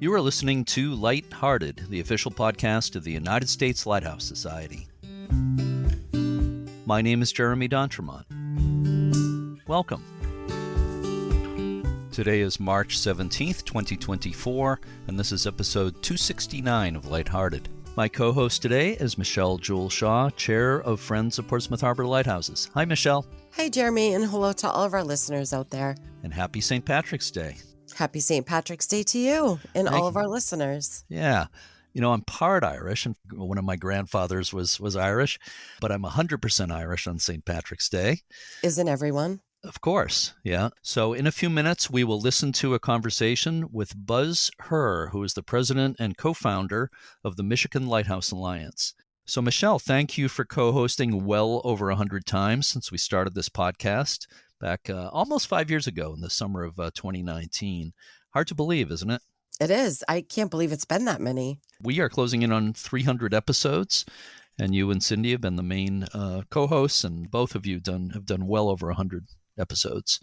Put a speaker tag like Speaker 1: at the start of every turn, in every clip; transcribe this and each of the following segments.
Speaker 1: You are listening to Lighthearted, the official podcast of the United States Lighthouse Society. My name is Jeremy D'Entremont. Welcome. Today is March 17th, 2024, and this is episode 269 of Lighthearted. My co-host today is Michelle Jewel Shaw, Chair of Friends of Portsmouth Harbor Lighthouses. Hi, Michelle.
Speaker 2: Hi, Jeremy, and hello to all of our listeners out there.
Speaker 1: And happy St. Patrick's Day.
Speaker 2: Happy St. Patrick's Day to you and all of our listeners.
Speaker 1: Yeah. You know, I'm part Irish, and one of my grandfathers was Irish, but I'm 100% Irish on St. Patrick's Day.
Speaker 2: Isn't everyone?
Speaker 1: Of course, yeah. So in a few minutes, we will listen to a conversation with Buzz Hoerr, who is the president and co-founder of the Michigan Lighthouse Alliance. So Michelle, thank you for co-hosting well over 100 times since we started this podcast back almost 5 years ago in the summer of 2019. Hard to believe, isn't it?
Speaker 2: It is. I can't believe it's been that many.
Speaker 1: We are closing in on 300 episodes, and you and Cindy have been the main co-hosts, and both of you have done well over 100 episodes.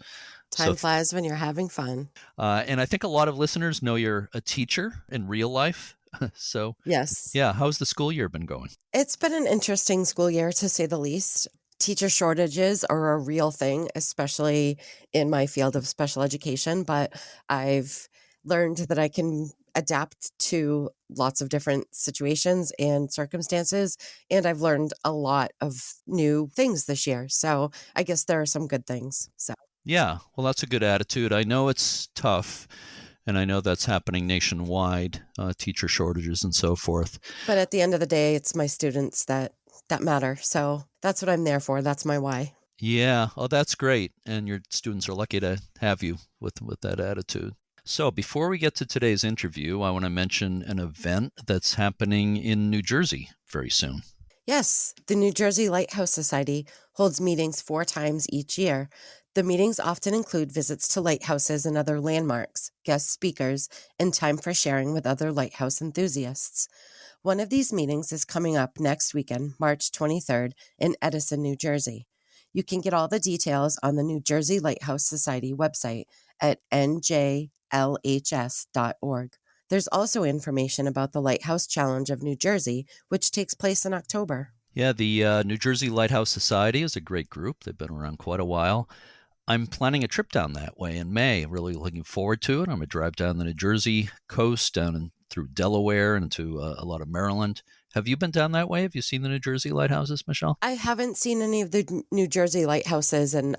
Speaker 2: Time flies when you're having fun.
Speaker 1: And I think a lot of listeners know you're a teacher in real life. So,
Speaker 2: yes.
Speaker 1: Yeah, how's the school year been going?
Speaker 2: It's been an interesting school year, to say the least. Teacher shortages are a real thing, especially in my field of special education, but I've learned that I can adapt to lots of different situations and circumstances, and I've learned a lot of new things this year. So I guess there are some good things. So
Speaker 1: yeah, well, that's a good attitude. I know it's tough, and I know that's happening nationwide, teacher shortages and so forth.
Speaker 2: But at the end of the day, it's my students that matter. So that's what I'm there for. That's my why.
Speaker 1: Yeah, oh, that's great. And your students are lucky to have you with that attitude. So before we get to today's interview, I want to mention an event that's happening in New Jersey very soon.
Speaker 2: Yes, the New Jersey Lighthouse Society holds meetings 4 times each year. The meetings often include visits to lighthouses and other landmarks, guest speakers, and time for sharing with other lighthouse enthusiasts. One of these meetings is coming up next weekend, March 23rd, in Edison, New Jersey. You can get all the details on the New Jersey Lighthouse Society website at njlhs.org. There's also information about the Lighthouse Challenge of New Jersey, which takes place in October.
Speaker 1: Yeah, the New Jersey Lighthouse Society is a great group. They've been around quite a while. I'm planning a trip down that way in May. Really looking forward to it. I'm going to drive down the New Jersey coast, down through Delaware and into a lot of Maryland. Have you been down that way? Have you seen the New Jersey lighthouses, Michelle?
Speaker 2: I haven't seen any of the New Jersey lighthouses. And,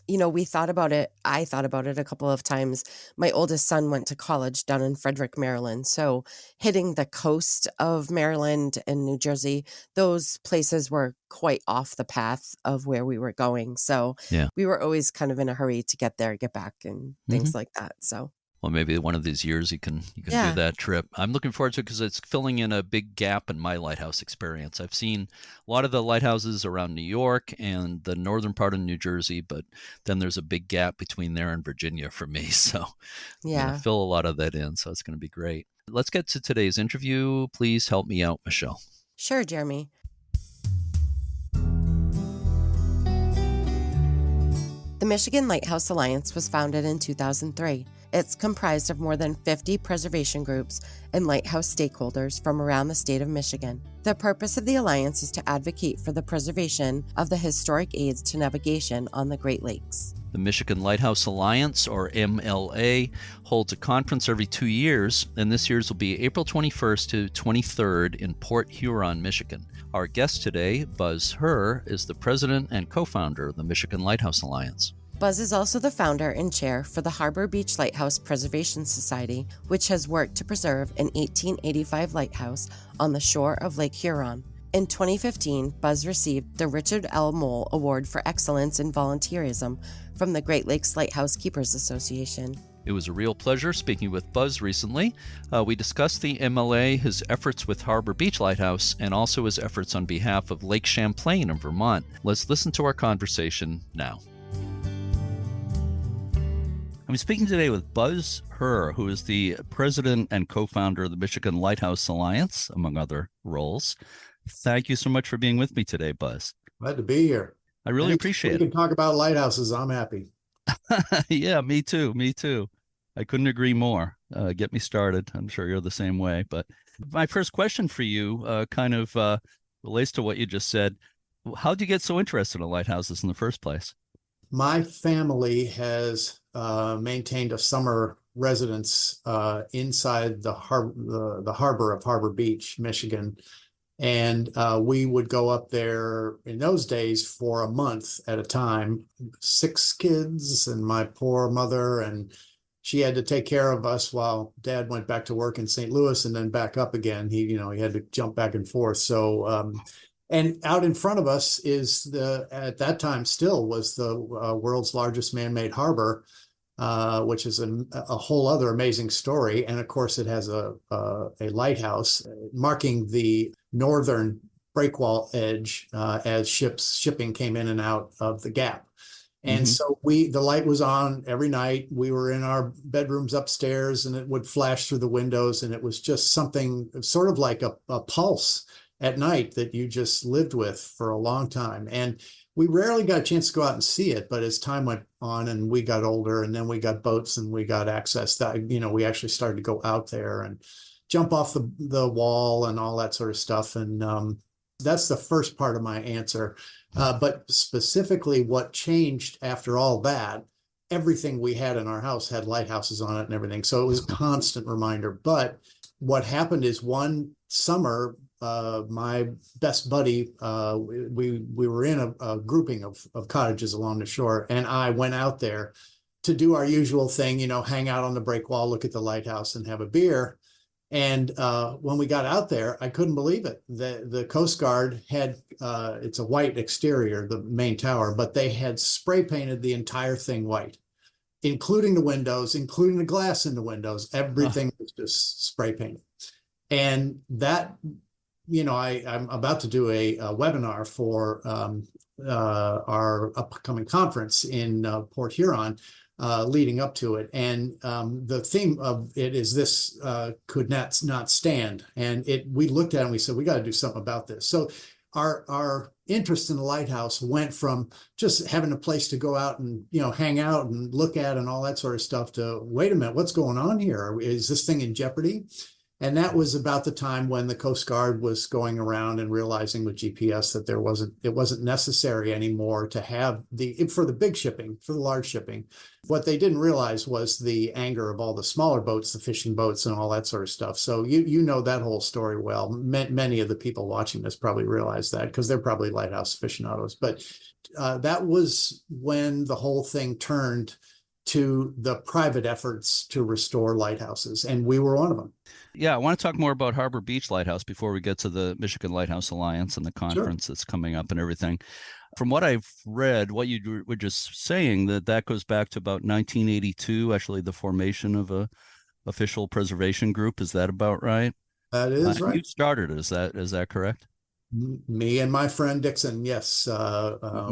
Speaker 2: we thought about it. I thought about it a couple of times. My oldest son went to college down in Frederick, Maryland. So hitting the coast of Maryland and New Jersey, those places were quite off the path of where we were going. So we were always kind of in a hurry to get there, get back and things like that. So.
Speaker 1: Well, maybe one of these years you can do that trip. I'm looking forward to it because it's filling in a big gap in my lighthouse experience. I've seen a lot of the lighthouses around New York and the northern part of New Jersey, but then there's a big gap between there and Virginia for me. So I'm going to fill a lot of that in. So it's going to be great. Let's get to today's interview. Please help me out, Michelle.
Speaker 2: Sure, Jeremy. The Michigan Lighthouse Alliance was founded in 2003. It's comprised of more than 50 preservation groups and lighthouse stakeholders from around the state of Michigan. The purpose of the Alliance is to advocate for the preservation of the historic aids to navigation on the Great Lakes.
Speaker 1: The Michigan Lighthouse Alliance, or MLA, holds a conference every 2 years, and this year's will be April 21st to 23rd in Port Huron, Michigan. Our guest today, Buzz Hoerr, is the president and co-founder of the Michigan Lighthouse Alliance.
Speaker 2: Buzz is also the founder and chair for the Harbor Beach Lighthouse Preservation Society, which has worked to preserve an 1885 lighthouse on the shore of Lake Huron. In 2015, Buzz received the Richard L Moehl Award for Excellence in Volunteerism from the Great Lakes Lighthouse Keepers Association.
Speaker 1: It was a real pleasure speaking with Buzz recently. We discussed the MLA, his efforts with Harbor Beach Lighthouse, and also his efforts on behalf of Lake Champlain in Vermont. Let's listen to our conversation now. I'm speaking today with Buzz Hoerr, who is the president and co-founder of the Michigan Lighthouse Alliance, among other roles. Thank you so much for being with me today, Buzz.
Speaker 3: Glad to be here.
Speaker 1: I really appreciate it.
Speaker 3: We can talk about lighthouses. I'm happy.
Speaker 1: Yeah, me too. I couldn't agree more. get me started. I'm sure you're the same way. But my first question for you kind of relates to what you just said. How did you get so interested in lighthouses in the first place?
Speaker 3: My family has maintained a summer residence inside the harbor of Harbor Beach, Michigan. And we would go up there in those days for a month at a time, 6 kids and my poor mother. And she had to take care of us while Dad went back to work in St. Louis and then back up again. He had to jump back and forth. So, and out in front of us is at that time still was the world's largest man-made harbor, which is a whole other amazing story. And of course, it has a lighthouse marking the northern breakwall edge as shipping came in and out of the gap. And so the light was on every night. We were in our bedrooms upstairs and it would flash through the windows. And it was just something sort of like a pulse at night that you just lived with for a long time. And we rarely got a chance to go out and see it, but as time went on and we got older and then we got boats and we got access, that, we actually started to go out there and jump off the wall and all that sort of stuff. And that's the first part of my answer. But specifically what changed after all that, everything we had in our house had lighthouses on it and everything. So it was a constant reminder. But what happened is one summer, my best buddy, we were in a grouping of cottages along the shore, and I went out there to do our usual thing, hang out on the breakwall, look at the lighthouse and have a beer. And when we got out there, I couldn't believe it. The Coast Guard had, it's a white exterior, the main tower, but they had spray painted the entire thing white, including the windows, including the glass in the windows. Everything was just spray painted. And that, I'm about to do a webinar for our upcoming conference in Port Huron, leading up to it. And the theme of it is this could not stand. And we looked at it and we said, we got to do something about this. So our interest in the lighthouse went from just having a place to go out and, hang out and look at and all that sort of stuff to, wait a minute, what's going on here? Is this thing in jeopardy? And that was about the time when the Coast Guard was going around and realizing with GPS that it wasn't necessary anymore to have for the big shipping, for the large shipping. What they didn't realize was the anger of all the smaller boats, the fishing boats and all that sort of stuff. So you know that whole story well. Many of the people watching this probably realize that because they're probably lighthouse aficionados. But that was when the whole thing turned to the private efforts to restore lighthouses, and we were one of them.
Speaker 1: Yeah, I want to talk more about Harbor Beach Lighthouse before we get to the Michigan Lighthouse Alliance and the conference that's coming up and everything. From what I've read, what you were just saying, that goes back to about 1982, actually the formation of a official preservation group. Is that about right?
Speaker 3: That is right.
Speaker 1: You started it. Is that correct?
Speaker 3: Me and my friend Dixon, yes.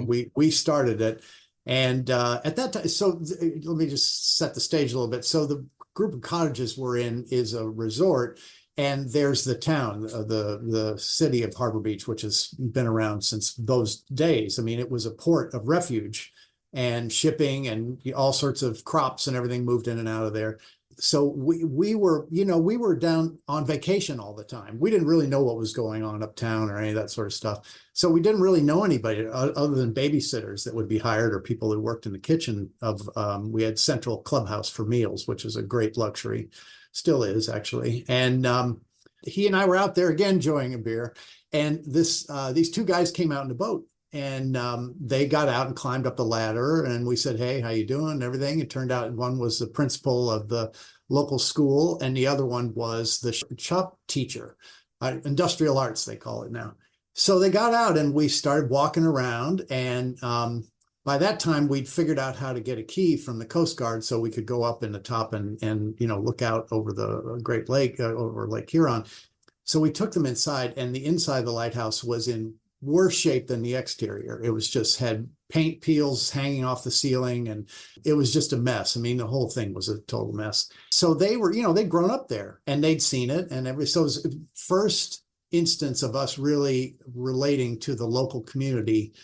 Speaker 3: We started it. And at that time, so let me just set the stage a little bit. So the group of cottages we're in is a resort, and there's the town, the city of Harbor Beach, which has been around since those days. I mean, it was a port of refuge and shipping and all sorts of crops and everything moved in and out of there. So we were down on vacation all the time. We didn't really know what was going on uptown or any of that sort of stuff. So we didn't really know anybody other than babysitters that would be hired or people who worked in the kitchen we had Central Clubhouse for meals, which is a great luxury, still is actually. And he and I were out there again enjoying a beer. And these two guys came out in a boat. And they got out and climbed up the ladder, and we said, "Hey, how you doing?" and everything. It turned out one was the principal of the local school, and the other one was the shop teacher, industrial arts they call it now. So they got out, and we started walking around. And by that time, we'd figured out how to get a key from the Coast Guard, so we could go up in the top and look out over the Great Lake, over Lake Huron. So we took them inside, and the inside of the lighthouse was in worse shape than the exterior. It was just had paint peels hanging off the ceiling, and it was just a mess. I mean, the whole thing was a total mess. So they were, they'd grown up there and they'd seen it, and so it was the first instance of us really relating to the local community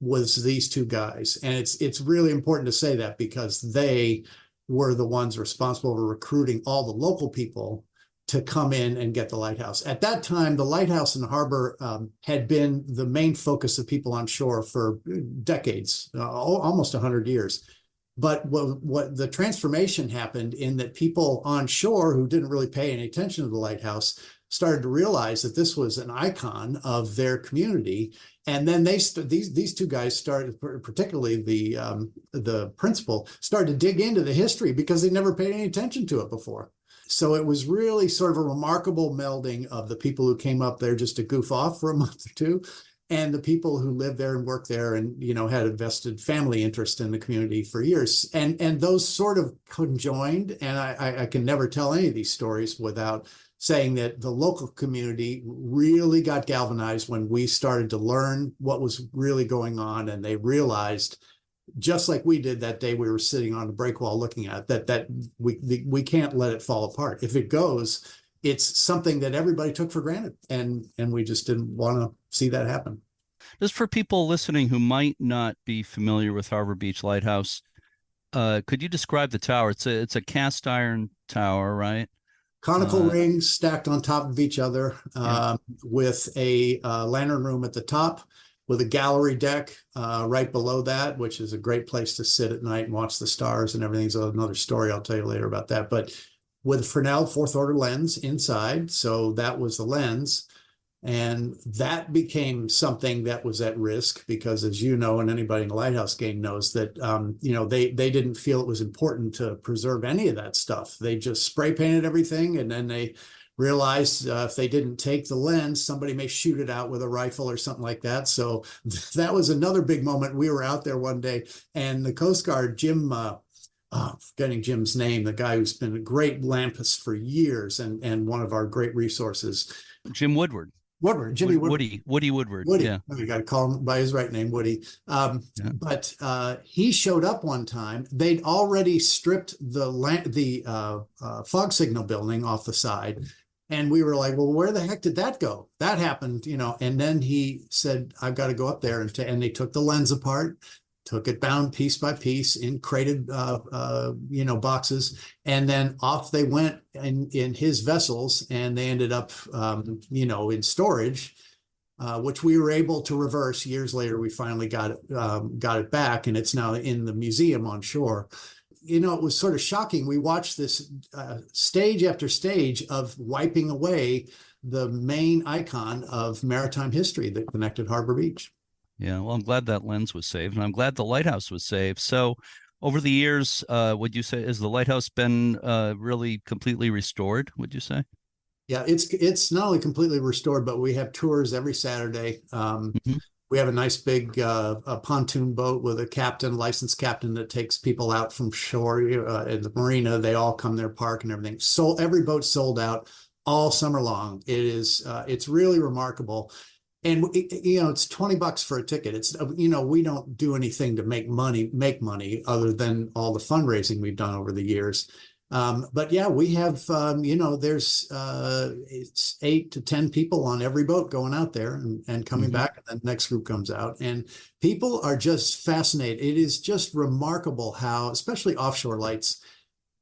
Speaker 3: was these two guys. And it's really important to say that because they were the ones responsible for recruiting all the local people to come in and get the lighthouse. At that time, the lighthouse in the harbor had been the main focus of people on shore for decades, almost 100 years. But what the transformation happened in that people on shore who didn't really pay any attention to the lighthouse started to realize that this was an icon of their community. And then these two guys started, particularly the principal, started to dig into the history because they never paid any attention to it before. So it was really sort of a remarkable melding of the people who came up there just to goof off for a month or two, and the people who lived there and worked there and, you know, had a vested family interest in the community for years. And those sort of conjoined, and I can never tell any of these stories without saying that the local community really got galvanized when we started to learn what was really going on, and they realized, just like we did that day we were sitting on the breakwall looking at it, that we can't let it fall apart. If it goes, it's something that everybody took for granted, and we just didn't want to see that happen.
Speaker 1: Just for people listening who might not be familiar with Harbor Beach Lighthouse, could you describe the tower? It's a cast iron tower, right?
Speaker 3: Conical rings stacked on top of each other, with a lantern room at the top, with a gallery deck right below that, which is a great place to sit at night and watch the stars and everything. So another story I'll tell you later about that. But with a Fresnel fourth order lens inside, so that was the lens. And that became something that was at risk because, as you know, and anybody in the lighthouse game knows, that you know, they didn't feel it was important to preserve any of that stuff. They just spray painted everything, and then they realized if they didn't take the lens, somebody may shoot it out with a rifle or something like that. So that was another big moment. We were out there one day, and the Coast Guard, Jim, forgetting Jim's name, the guy who's been a great lampist for years and one of our great resources.
Speaker 1: Jim Woodward.
Speaker 3: Jimmy Woodward.
Speaker 1: Woody Woodward.
Speaker 3: Woody.
Speaker 1: Yeah.
Speaker 3: You got to call him by his right name, Woody. But he showed up one time. They'd already stripped the fog signal building off the side. And we were like, well, where the heck did that go? That happened, you know. And then he said, I've got to go up there. And they took the lens apart, took it down piece by piece in crated, boxes. And then off they went in his vessels, and they ended up, in storage, which we were able to reverse years later. We finally got it back, and it's now in the museum on shore. You know, it was sort of shocking. We watched this stage after stage of wiping away the main icon of maritime history that connected Harbor Beach.
Speaker 1: Yeah, well, I'm glad that lens was saved, and I'm glad the lighthouse was saved. So over the years, would you say, has the lighthouse been really completely restored, would you say?
Speaker 3: Yeah, it's not only completely restored, but we have tours every Saturday. We have a nice big a pontoon boat with a licensed captain that takes people out from shore in the marina. They all come there, park and everything. So every boat's sold out all summer long. It's really remarkable. And it's $20 for a ticket. It's, we don't do anything to make money other than all the fundraising we've done over the years. But yeah, we have, there's it's 8 to 10 people on every boat going out there and coming back, and then the next group comes out, and people are just fascinated. It is just remarkable how, especially offshore lights,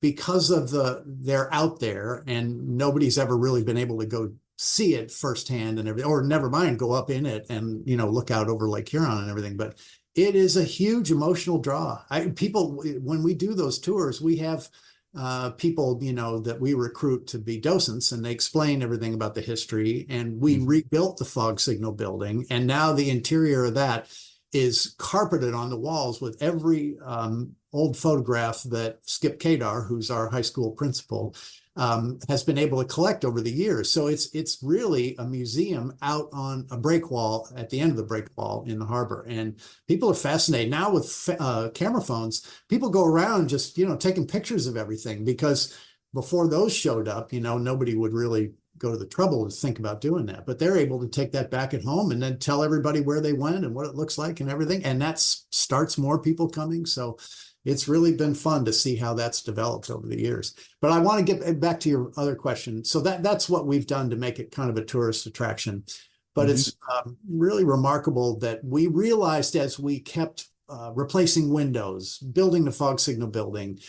Speaker 3: because of they're out there and nobody's ever really been able to go see it firsthand and everything, or never mind go up in it and look out over Lake Huron and everything. But it is a huge emotional draw. People, when we do those tours, we have people that we recruit to be docents, and they explain everything about the history. And we rebuilt the fog signal building, and now the interior of that is carpeted on the walls with every old photograph that Skip Kadar, who's our high school principal, has been able to collect over the years. So it's really a museum out on a breakwall at the end of the breakwall in the harbor. And people are fascinated. Now with camera phones, people go around just, taking pictures of everything, because before those showed up, nobody would really go to the trouble to think about doing that. But they're able to take that back at home and then tell everybody where they went and what it looks like and everything. And that starts more people coming. So it's really been fun to see how that's developed over the years. But I want to get back to your other question. So that's what we've done to make it kind of a tourist attraction. But it's really remarkable that we realized, as we kept replacing windows, building the fog signal building,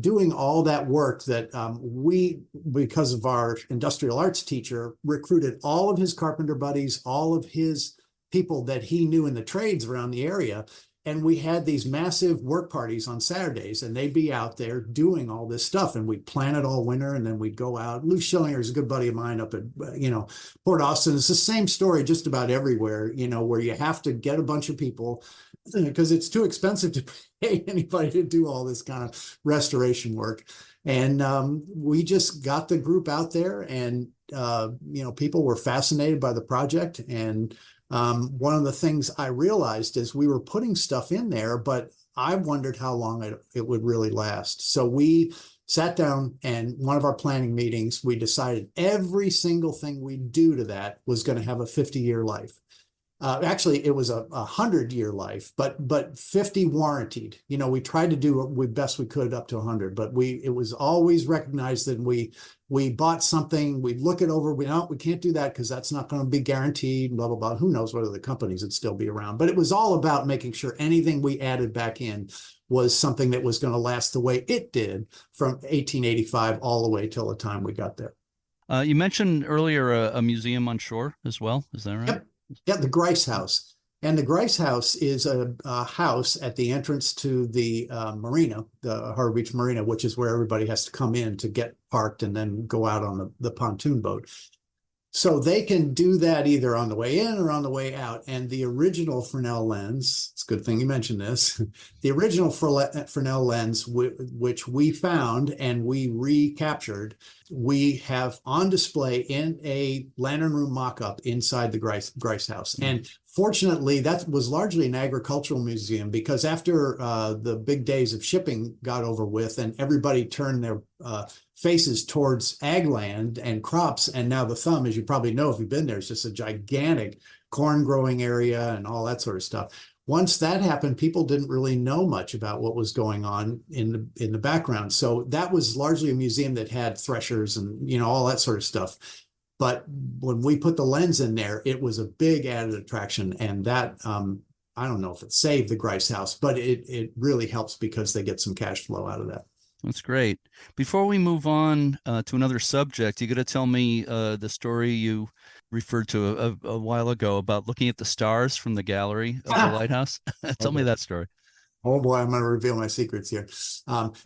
Speaker 3: doing all that work that we, because of our industrial arts teacher, recruited all of his carpenter buddies, all of his people that he knew in the trades around the area. And we had these massive work parties on Saturdays, and they'd be out there doing all this stuff. And we'd plan it all winter, and then we'd go out. Lou Schillinger is a good buddy of mine up at, Port Austin. It's the same story just about everywhere, where you have to get a bunch of people because it's too expensive to pay anybody to do all this kind of restoration work. And we just got the group out there, and, people were fascinated by the project. And one of the things I realized is we were putting stuff in there, but I wondered how long it would really last. So we sat down, and one of our planning meetings, we decided every single thing we do to that was going to have a 50-year life. Actually, it was a 100-year life, but 50 warranted. We tried to do the best we could up to 100, but it was always recognized that we bought something, we'd look it over, we can't do that because that's not going to be guaranteed, blah, blah, blah. Who knows whether the companies would still be around. But it was all about making sure anything we added back in was something that was going to last the way it did from 1885 all the way till the time we got there.
Speaker 1: You mentioned earlier a museum on shore as well. Is that right?
Speaker 3: Yep. Yeah, the Grice House. And the Grice House is a house at the entrance to the marina, the Harbor Beach Marina, which is where everybody has to come in to get parked and then go out on the pontoon boat. So they can do that either on the way in or on the way out. And the original Fresnel lens, it's a good thing you mentioned this, the original Fresnel lens, which we found and we recaptured, we have on display in a lantern room mock-up inside the Grice House. And fortunately, that was largely an agricultural museum, because after the big days of shipping got over with and everybody turned their faces towards ag land and crops, and now the Thumb, as you probably know if you've been there, is just a gigantic corn growing area and all that sort of stuff. Once that happened, people didn't really know much about what was going on in the background. So that was largely a museum that had threshers and all that sort of stuff. But when we put the lens in there, it was a big added attraction, and that I don't know if it saved the Grice House, but it really helps because they get some cash flow out of that.
Speaker 1: That's great. Before we move on to another subject, you got to tell me the story you referred to a while ago about looking at the stars from the gallery of the lighthouse. Tell me that story.
Speaker 3: Oh boy, I'm going to reveal my secrets here.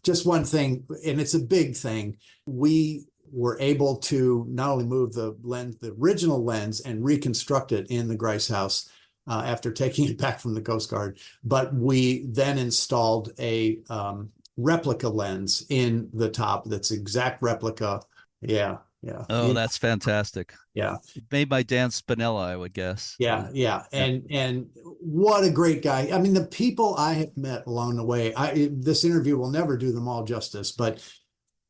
Speaker 3: Just one thing, and it's a big thing. We were able to not only move the lens, the original lens, and reconstruct it in the Grice House after taking it back from the Coast Guard, but we then installed a replica lens in the top that's exact replica. Yeah.
Speaker 1: Oh, that's fantastic.
Speaker 3: Yeah.
Speaker 1: Made by Dan Spinella, I would guess.
Speaker 3: Yeah. And what a great guy. I mean, the people I have met along the way, this interview will never do them all justice, but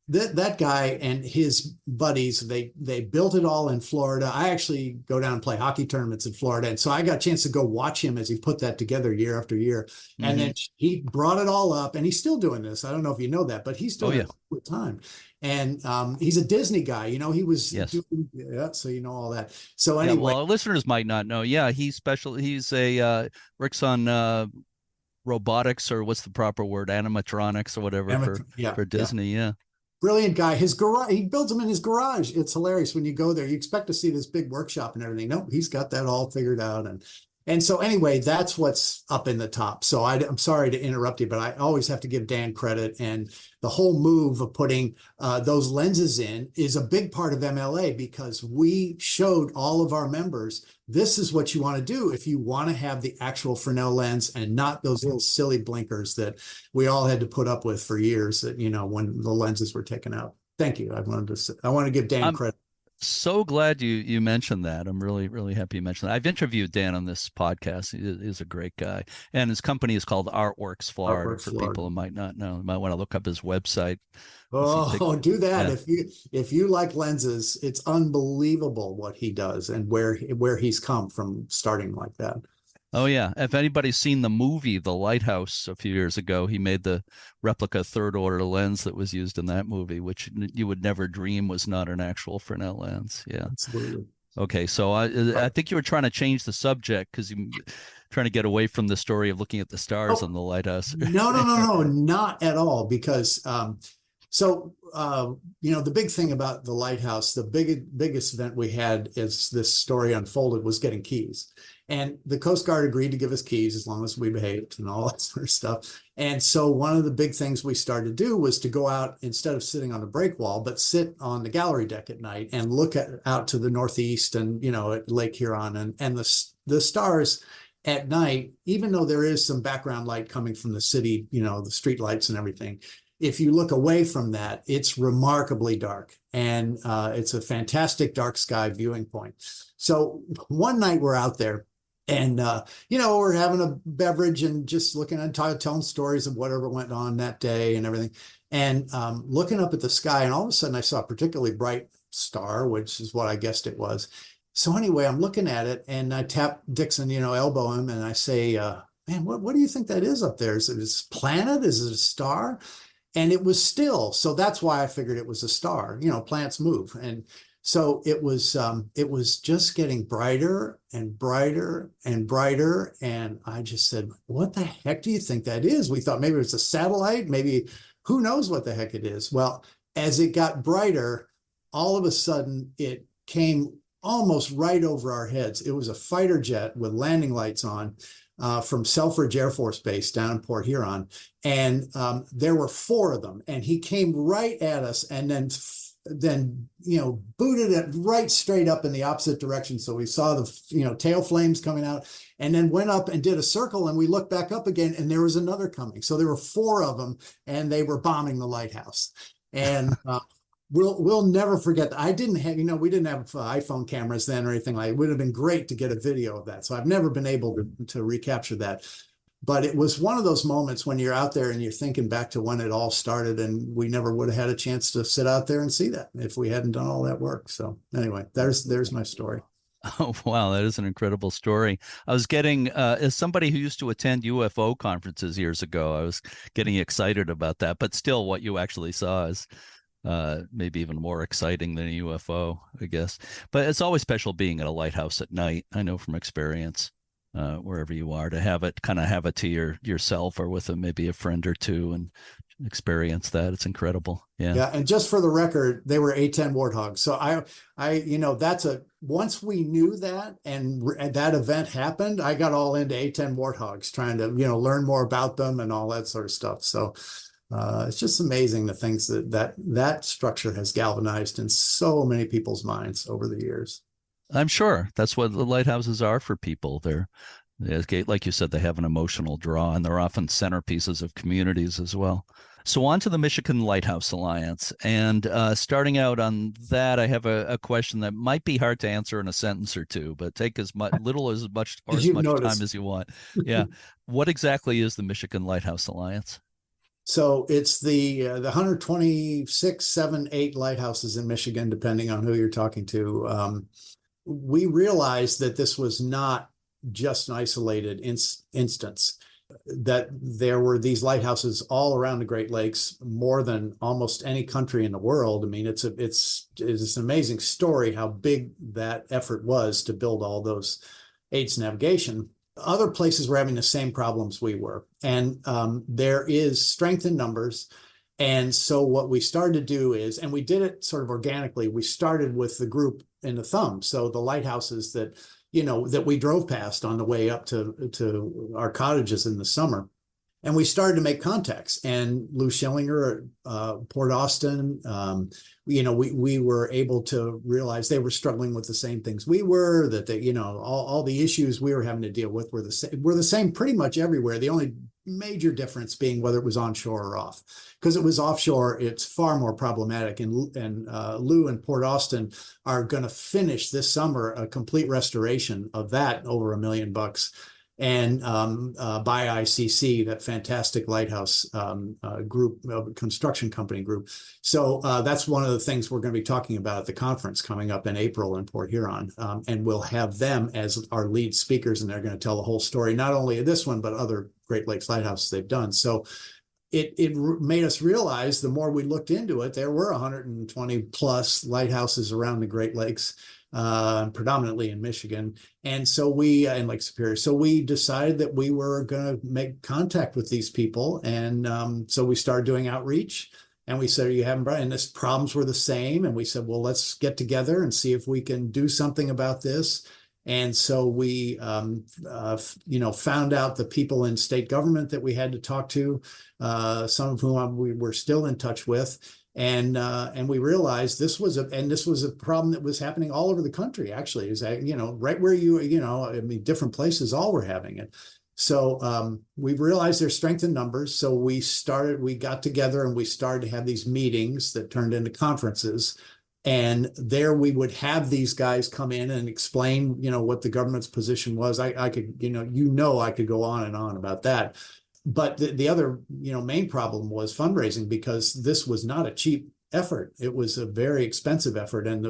Speaker 3: that guy and his buddies, they built it all in Florida. I actually go down and play hockey tournaments in Florida. And so I got a chance to go watch him as he put that together year after year. Mm-hmm. And then he brought it all up, and he's still doing this. I don't know if you know that, but he's doing it all the time. And he's a Disney guy, he was doing, so all that. So anyway.
Speaker 1: Well, listeners might not know. Yeah, he's works on robotics, or what's the proper word? Animatronics or whatever for Disney. Yeah.
Speaker 3: Brilliant guy. His garage, he builds them in his garage. It's hilarious when you go there. You expect to see this big workshop and everything. No, he's got that all figured out. And so anyway, that's what's up in the top. So I'm sorry to interrupt you, but I always have to give Dan credit. And the whole move of putting those lenses in is a big part of MLA, because we showed all of our members, this is what you want to do if you want to have the actual Fresnel lens and not those little silly blinkers that we all had to put up with for years, that, when the lenses were taken out. Thank you. I want to give Dan credit.
Speaker 1: So glad you mentioned that. I'm really, really happy you mentioned that. I've interviewed Dan on this podcast. He's a great guy. And his company is called Artworks Florida, for people who might not know. You might want to look up his website.
Speaker 3: Do that. Yeah. If you like lenses, it's unbelievable what he does and where he's come from starting like that.
Speaker 1: Oh, yeah. If anybody's seen the movie The Lighthouse a few years ago, he made the replica third-order lens that was used in that movie, which you would never dream was not an actual Fresnel lens. Yeah.
Speaker 3: Absolutely.
Speaker 1: Okay, so I think you were trying to change the subject, because trying to get away from the story of looking at the stars on
Speaker 3: Oh,
Speaker 1: the lighthouse.
Speaker 3: no, not at all. Because the big thing about the lighthouse, the biggest event we had as this story unfolded was getting keys. And the Coast Guard agreed to give us keys as long as we behaved and all that sort of stuff. And so one of the big things we started to do was to go out, instead of sitting on the breakwall, but sit on the gallery deck at night and look out to the northeast and, at Lake Huron and the stars at night, even though there is some background light coming from the city, the street lights and everything. If you look away from that, it's remarkably dark, and it's a fantastic dark sky viewing point. So one night we're out there, and we're having a beverage and just looking and telling stories of whatever went on that day and everything, and looking up at the sky, and all of a sudden I saw a particularly bright star, which is what I guessed it was. So anyway, I'm looking at it, and I tap Dixon, elbow him, and I say, "Man, what do you think that is up there? Is it a planet? Is it a star?" And it was still, so that's why I figured it was a star. Planets move, and so it was just getting brighter and brighter and brighter. And I just said, "What the heck do you think that is?" We thought maybe it was a satellite, maybe who knows what the heck it is. Well, as it got brighter, all of a sudden it came almost right over our heads. It was a fighter jet with landing lights on. From Selfridge Air Force Base down in Port Huron. And there were 4 of them. And he came right at us and then booted it right straight up in the opposite direction. So we saw the, tail flames coming out, and then went up and did a circle, and we looked back up again, and there was another coming. So there were 4 of them, and they were bombing the lighthouse. And we'll never forget that. I didn't have, we didn't have iPhone cameras then or anything like it. It would have been great to get a video of that. So I've never been able to recapture that. But it was one of those moments when you're out there and you're thinking back to when it all started, and we never would have had a chance to sit out there and see that if we hadn't done all that work. So anyway, there's my story.
Speaker 1: Oh, wow. That is an incredible story. I was getting, as somebody who used to attend UFO conferences years ago, I was getting excited about that. But still, what you actually saw is maybe even more exciting than a UFO, I guess. But it's always special being at a lighthouse at night. I know from experience, wherever you are, to have it to yourself or with maybe a friend or two and experience that. It's incredible. Yeah.
Speaker 3: Yeah. And just for the record, they were A-10 warthogs. So once we knew that and that event happened, I got all into A-10 warthogs, trying to, learn more about them and all that sort of stuff. So it's just amazing the things that structure has galvanized in so many people's minds over the years.
Speaker 1: I'm sure that's what the lighthouses are for people. They're, like you said, they have an emotional draw, and they're often centerpieces of communities as well. So on to the Michigan Lighthouse Alliance. And starting out on that, I have a question that might be hard to answer in a sentence or two, but take as much time as you want. Yeah. What exactly is the Michigan Lighthouse Alliance?
Speaker 3: So it's the 126, 7, 8 lighthouses in Michigan, depending on who you're talking to. We realized that this was not just an isolated instance, that there were these lighthouses all around the Great Lakes, more than almost any country in the world. I mean, it's an amazing story how big that effort was to build all those aids to navigation. Other places were having the same problems we were. And there is strength in numbers. And so what we started to do is, and we did it sort of organically, we started with the group in the thumb. So the lighthouses that we drove past on the way up to our cottages in the summer. And we started to make contacts. And Lou Schillinger at Port Austin, we were able to realize they were struggling with the same things we were, that they, all the issues we were having to deal with were the same pretty much everywhere. The only major difference being whether it was onshore or off. Because it was offshore, it's far more problematic. And Lou and Port Austin are going to finish this summer a complete restoration of that, over $1 million. And by ICC, that fantastic lighthouse group, construction company group. So that's one of the things we're going to be talking about at the conference coming up in April in Port Huron. And we'll have them as our lead speakers, and they're going to tell the whole story, not only of this one, but other Great Lakes lighthouses they've done. So it made us realize, the more we looked into it, there were 120 plus lighthouses around the Great Lakes. predominantly in Michigan. And so we, in Lake Superior, so we decided that we were going to make contact with these people. And so we started doing outreach. And we said, you haven't, and this problems were the same. And we said, well, let's get together and see if we can do something about this. And so we, found out the people in state government that we had to talk to, some of whom we were still in touch with. And we realized this was a problem that was happening all over the country, actually, is that, right where different places all were having it. So we realized there's strength in numbers. So we got together and we started to have these meetings that turned into conferences. And there we would have these guys come in and explain, what the government's position was. I could, I could go on and on about that. But the other, main problem was fundraising, because this was not a cheap effort. It was a very expensive effort. And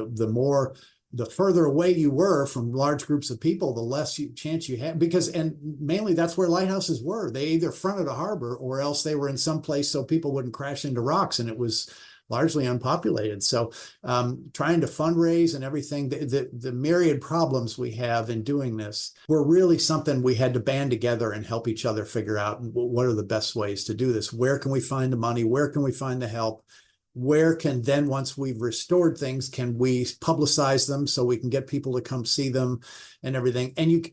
Speaker 3: the further away you were from large groups of people, the less chance you had, and mainly that's where lighthouses were. They either fronted a harbor or else they were in some place so people wouldn't crash into rocks, and it was largely unpopulated. So trying to fundraise and everything, the myriad problems we have in doing this were really something we had to band together and help each other figure out what are the best ways to do this. Where can we find the money? Where can we find the help? Where can then, once we've restored things, can we publicize them so we can get people to come see them and everything? And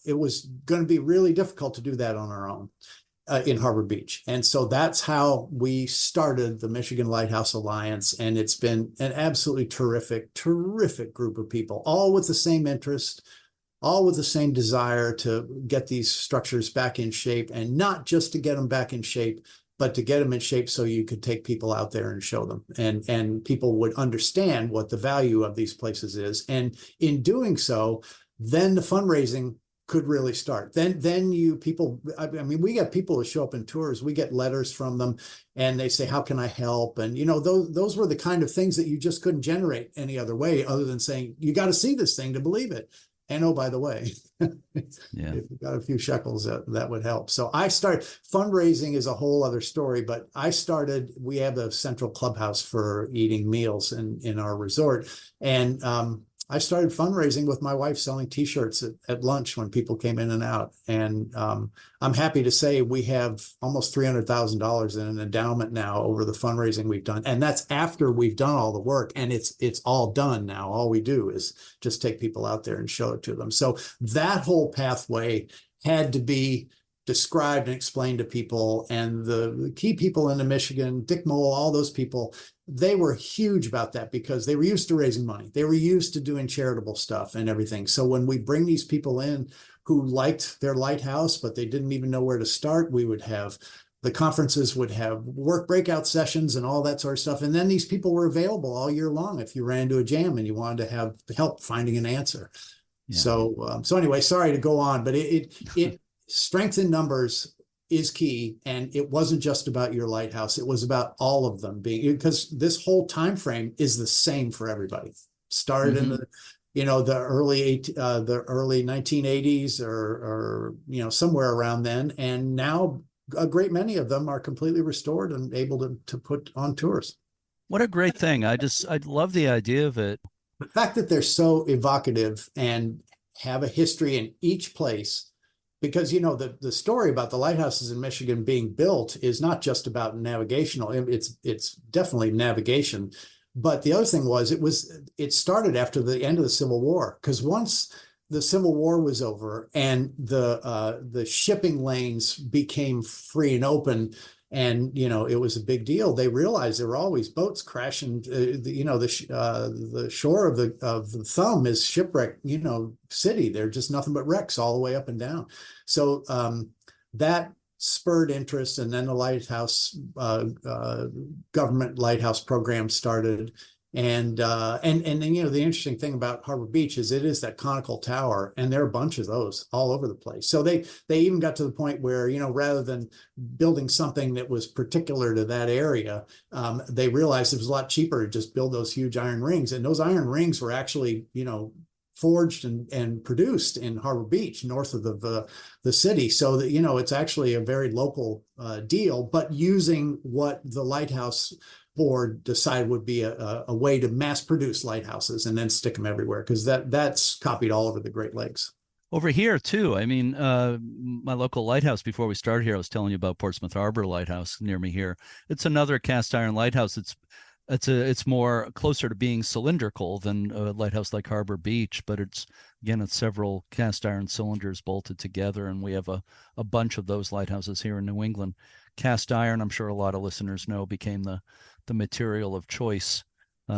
Speaker 3: it was going to be really difficult to do that on our own in Harbor Beach. And so that's how we started the Michigan Lighthouse Alliance. And it's been an absolutely terrific group of people, all with the same interest, all with the same desire to get these structures back in shape, and not just to get them back in shape, but to get them in shape so you could take people out there and show them, and people would understand what the value of these places is. And in doing so, then the fundraising could really start. Then we get people who show up in tours, we get letters from them, and they say, how can I help? And, those were the kind of things that you just couldn't generate any other way other than saying, you got to see this thing to believe it. And oh, by the way, if you got a few shekels, that would help. So fundraising is a whole other story, but we have a central clubhouse for eating meals in our resort. And I started fundraising with my wife, selling T-shirts at lunch when people came in and out. And I'm happy to say we have almost $300,000 in an endowment now over the fundraising we've done. And that's after we've done all the work, and it's all done now. All we do is just take people out there and show it to them. So that whole pathway had to be described and explained to people. And the key people in Michigan, Dick Moehl, all those people, they were huge about that, because they were used to raising money. They were used to doing charitable stuff and everything. So when we bring these people in who liked their lighthouse, but they didn't even know where to start, the conferences would have work breakout sessions and all that sort of stuff. And then these people were available all year long if you ran into a jam and you wanted to have help finding an answer. Yeah. So anyway, sorry to go on, but it strength in numbers is key. And it wasn't just about your lighthouse. It was about all of them because this whole time frame is the same for everybody. Started in the early 1980s or somewhere around then. And now a great many of them are completely restored and able to put on tours.
Speaker 1: What a great thing. I love the idea of it.
Speaker 3: The fact that they're so evocative and have a history in each place, because, the story about the lighthouses in Michigan being built is not just about navigational. It's definitely navigation. But the other thing was, it started after the end of the Civil War, because once the Civil War was over and the shipping lanes became free and open, and it was a big deal. They realized there were always boats crashing. The shore of the Thumb is shipwreck, city. They're just nothing but wrecks all the way up and down. So that spurred interest, and then the lighthouse government lighthouse program started. And then, the interesting thing about Harbor Beach is it is that conical tower, and there are a bunch of those all over the place. So they even got to the point where, rather than building something that was particular to that area, they realized it was a lot cheaper to just build those huge iron rings. And those iron rings were actually, forged and produced in Harbor Beach, north of the city. So that, it's actually a very local deal, but using what the lighthouse board decided would be a way to mass produce lighthouses and then stick them everywhere, because that's copied all over the Great Lakes.
Speaker 1: Over here too. I mean, my local lighthouse before we started here, I was telling you about Portsmouth Harbor Lighthouse near me here. It's another cast iron lighthouse. It's more closer to being cylindrical than a lighthouse like Harbor Beach, but it's several cast iron cylinders bolted together, and we have a bunch of those lighthouses here in New England. Cast iron, I'm sure a lot of listeners know, became the material of choice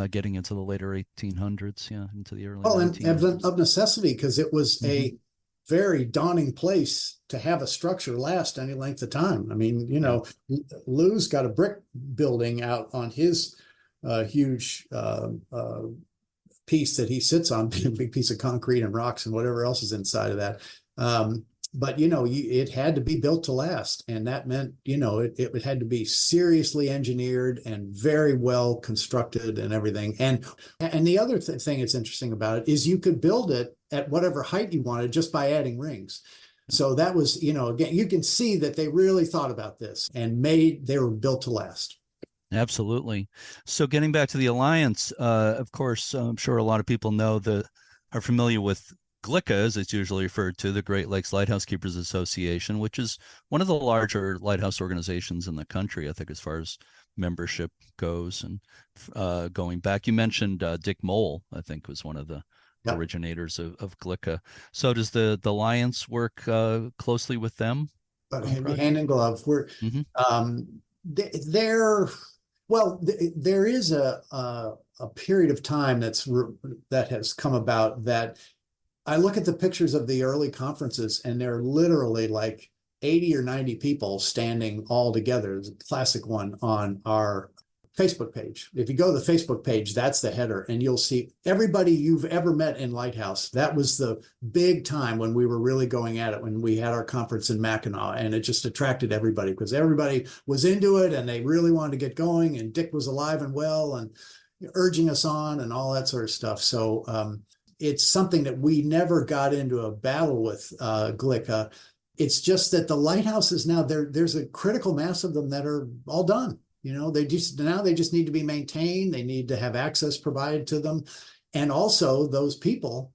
Speaker 1: getting into the later 1800s, into the early 1900s.
Speaker 3: And of necessity, because it was a very daunting place to have a structure last any length of time. I mean, Lou's got a brick building out on his huge piece that he sits on, big piece of concrete and rocks and whatever else is inside of that. But it had to be built to last, and that meant it had to be seriously engineered and very well constructed and everything. And the other thing that's interesting about it is you could build it at whatever height you wanted just by adding rings. So that was, again, you can see that they really thought about this and they were built to last.
Speaker 1: Absolutely. So getting back to the Alliance, of course, I'm sure a lot of people are familiar with GLICA, as it's usually referred to, the Great Lakes Lighthouse Keepers Association, which is one of the larger lighthouse organizations in the country, I think, as far as membership goes. And going back, you mentioned Dick Moehl, I think, was one of the originators of GLICA. So does the Alliance work closely with them?
Speaker 3: Hand in glove. We're there is a period of time that has come about that I look at the pictures of the early conferences, and they're literally like 80 or 90 people standing all together. There's a classic one on our Facebook page. If you go to the Facebook page, that's the header, and you'll see everybody you've ever met in Lighthouse. That was the big time when we were really going at it, when we had our conference in Mackinac, and it just attracted everybody because everybody was into it and they really wanted to get going, and Dick was alive and well and urging us on and all that sort of stuff. So it's something that we never got into a battle with GLICA. It's just that the lighthouses now, there's a critical mass of them that are all done. They just need to be maintained. They need to have access provided to them. And also those people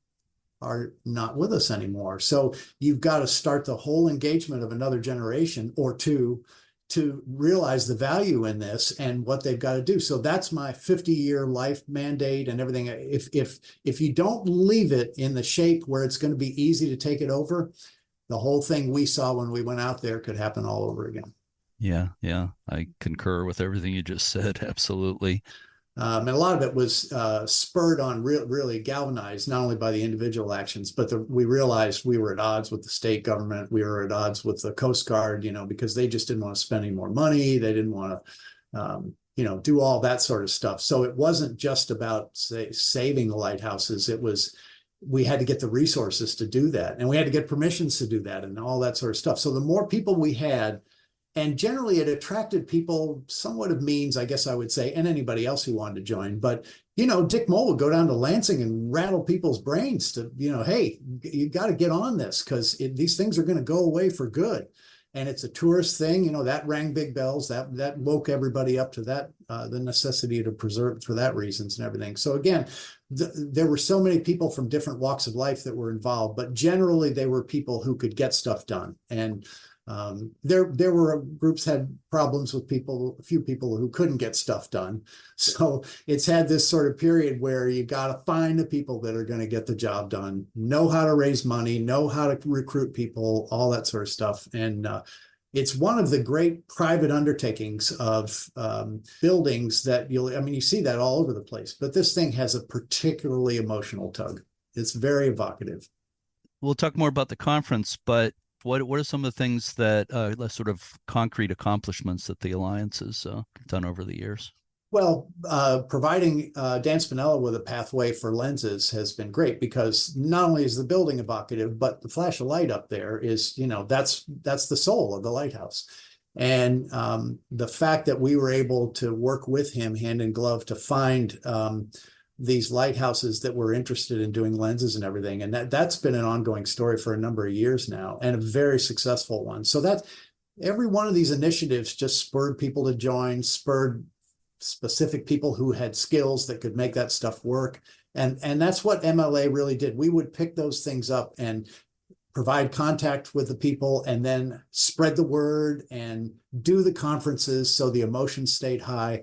Speaker 3: are not with us anymore. So you've got to start the whole engagement of another generation or two to realize the value in this and what they've got to do. So that's my 50-year life mandate and everything. If you don't leave it in the shape where it's going to be easy to take it over, the whole thing we saw when we went out there could happen all over again.
Speaker 1: Yeah. I concur with everything you just said. Absolutely.
Speaker 3: And a lot of it was spurred on, really galvanized, not only by the individual actions, but we realized we were at odds with the state government. We were at odds with the Coast Guard, because they just didn't want to spend any more money. They didn't want to, do all that sort of stuff. So it wasn't just about saving the lighthouses. We had to get the resources to do that. And we had to get permissions to do that and all that sort of stuff. So the more people we had, and generally it attracted people somewhat of means, I guess I would say, and anybody else who wanted to join. But, Dick Moehl would go down to Lansing and rattle people's brains to, hey, you got to get on this because these things are going to go away for good. And it's a tourist thing, that rang big bells, that woke everybody up to that, the necessity to preserve for that reasons and everything. So again, there were so many people from different walks of life that were involved, but generally they were people who could get stuff done. And there were groups had problems with a few people who couldn't get stuff done. So it's had this sort of period where you got to find the people that are going to get the job done, know how to raise money, know how to recruit people, all that sort of stuff. And it's one of the great private undertakings of buildings that you see that all over the place. But this thing has a particularly emotional tug. It's very evocative.
Speaker 1: We'll talk more about the conference, but what are some of the things that sort of concrete accomplishments that the Alliance has done over the years?
Speaker 3: Well, providing Dan Spinella with a pathway for lenses has been great because not only is the building evocative, but the flash of light up there is, that's the soul of the lighthouse. And the fact that we were able to work with him hand in glove to find these lighthouses that were interested in doing lenses and everything. And that's been an ongoing story for a number of years now and a very successful one. So that's every one of these initiatives just spurred people to join, spurred specific people who had skills that could make that stuff work. And that's what MLA really did. We would pick those things up and provide contact with the people and then spread the word and do the conferences so the emotion stayed high.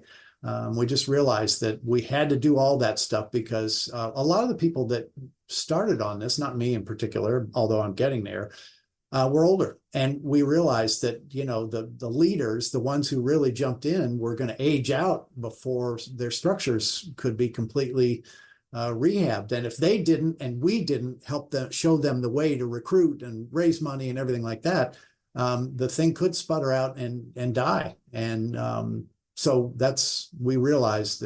Speaker 3: We just realized that we had to do all that stuff because a lot of the people that started on this, not me in particular, although I'm getting there, were older. And we realized that, you know, the leaders, the ones who really jumped in, were going to age out before their structures could be completely rehabbed. And if they didn't, and we didn't help them, show them the way to recruit and raise money and everything like that, the thing could sputter out and die. And so we realized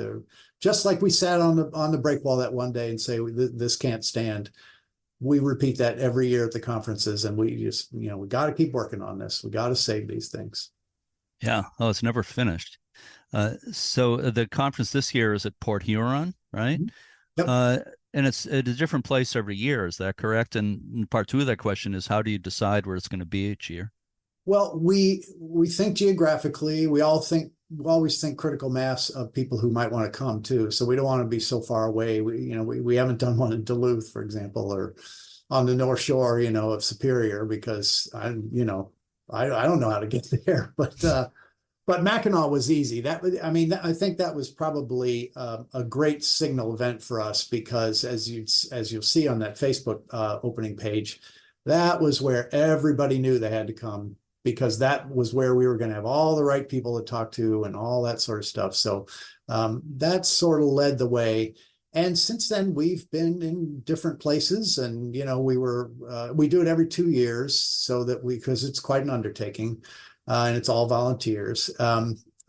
Speaker 3: just like we sat on the break wall that one day and say, this can't stand. We repeat that every year at the conferences, and we just, you know, we got to keep working on this. We got to save these things.
Speaker 1: Yeah. Oh, it's never finished. So the conference this year is at Port Huron, right?
Speaker 3: Yep.
Speaker 1: And it's at a different place every year. Is that correct? And part two of that question is, how do you decide where it's going to be each year?
Speaker 3: Well, we think geographically. We always think critical mass of people who might want to come too. So we don't want to be so far away. We haven't done one in Duluth, for example, or on the North Shore, you know, of Superior, because I don't know how to get there. But Mackinac was easy. I think that was probably a great signal event for us, because as you'll see on that Facebook opening page, that was where everybody knew they had to come, because that was where we were going to have all the right people to talk to and all that sort of stuff. So that sort of led the way. And since then, we've been in different places, and you know, we do it every 2 years, so that because it's quite an undertaking, and it's all volunteers.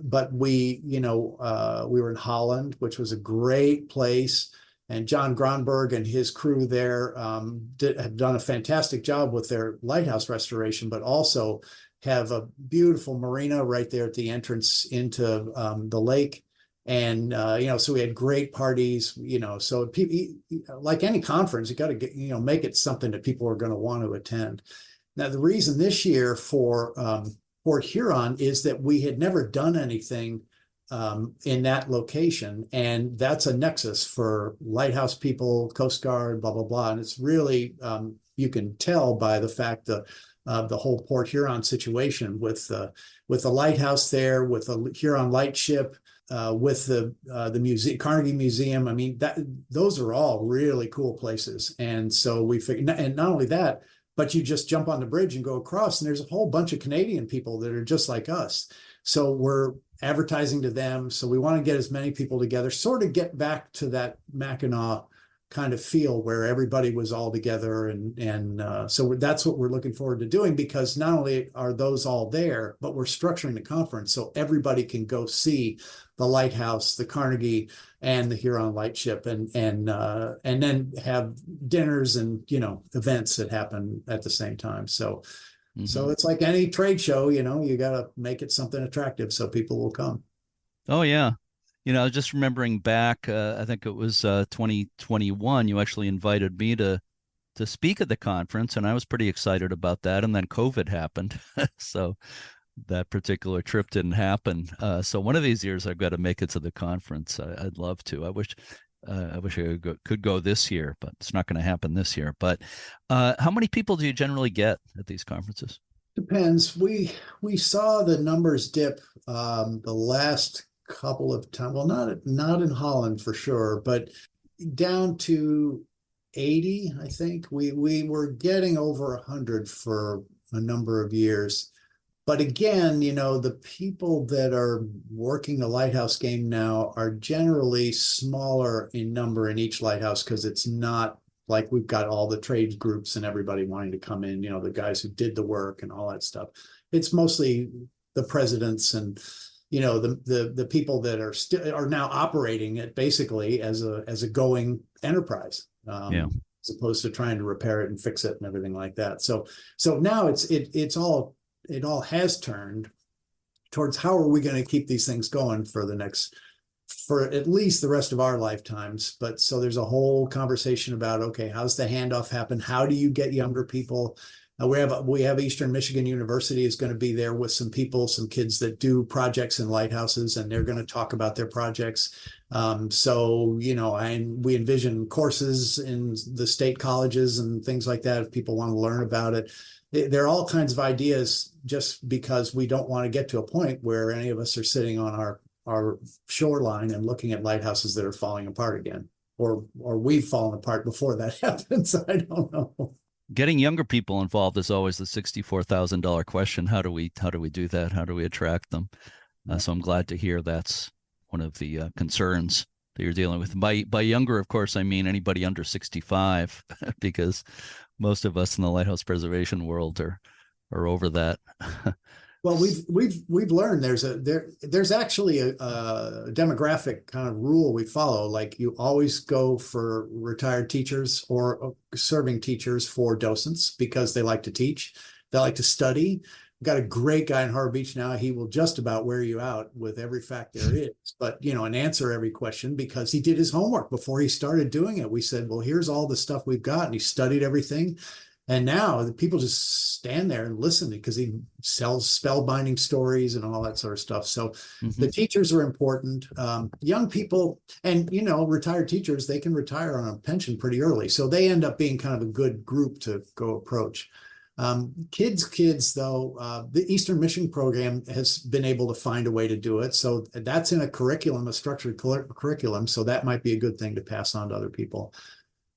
Speaker 3: But we were in Holland, which was a great place. And John Gronberg and his crew there have done a fantastic job with their lighthouse restoration, but also have a beautiful marina right there at the entrance into the lake. And, so we had great parties, so people, like any conference, you got to make it something that people are going to want to attend. Now, the reason this year for Port Huron is that we had never done anything in that location. And that's a nexus for lighthouse people, Coast Guard, blah, blah, blah. And it's really, you can tell by the fact that the whole Port Huron situation with the lighthouse there, with the Huron Lightship, with the museum, Carnegie Museum. I mean, those are all really cool places. And so we figured, and not only that, but you just jump on the bridge and go across, and there's a whole bunch of Canadian people that are just like us. So we're advertising to them. So we want to get as many people together, sort of get back to that Mackinac kind of feel where everybody was all together. And so that's what we're looking forward to doing, because not only are those all there, but we're structuring the conference so everybody can go see the lighthouse, the Carnegie, and the Huron Lightship, and then have dinners and events that happen at the same time. So it's like any trade show, you got to make it something attractive so people will come.
Speaker 1: Oh yeah. Just remembering back, I think it was 2021, you actually invited me to speak at the conference, and I was pretty excited about that. And then COVID happened. So that particular trip didn't happen. So one of these years I've got to make it to the conference. I'd love to. I wish I could go this year, but it's not going to happen this year. But how many people do you generally get at these conferences?
Speaker 3: Depends. We saw the numbers dip the last couple of times. Well, not in Holland for sure, but down to 80, I think. We were getting over 100 for a number of years. But again, the people that are working the lighthouse game now are generally smaller in number in each lighthouse, because it's not like we've got all the trade groups and everybody wanting to come in, the guys who did the work and all that stuff. It's mostly the presidents and the people that are now operating it basically as a going enterprise, as opposed to trying to repair it and fix it and everything like that. So now it all has turned towards how are we going to keep these things going for at least the rest of our lifetimes. But so there's a whole conversation about, okay, how's the handoff happen? How do you get younger people We have Eastern Michigan University is going to be there with some people, some kids that do projects in lighthouses, and they're going to talk about their projects. So, we envision courses in the state colleges and things like that if people want to learn about it. There are all kinds of ideas, just because we don't want to get to a point where any of us are sitting on our shoreline and looking at lighthouses that are falling apart again, or we've fallen apart before that happens. I don't know.
Speaker 1: Getting younger people involved is always the $64,000 question. How do we do that? How do we attract them? So I'm glad to hear that's one of the concerns that you're dealing with. By younger, of course, I mean anybody under 65, because most of us in the lighthouse preservation world are over that.
Speaker 3: Well, we've learned there's actually a demographic kind of rule we follow. Like, you always go for retired teachers or serving teachers for docents, because they like to teach, they like to study. We've got a great guy in Harbor Beach now. He will just about wear you out with every fact there is, but and answer every question, because he did his homework before he started doing it. We said, well, here's all the stuff we've got, and he studied everything. And now the people just stand there and listen, because he sells spellbinding stories and all that sort of stuff. So the teachers are important. Young people and, retired teachers, they can retire on a pension pretty early. So they end up being kind of a good group to go approach. Kids, though, the Eastern Michigan program has been able to find a way to do it. So that's in a structured curriculum. So that might be a good thing to pass on to other people.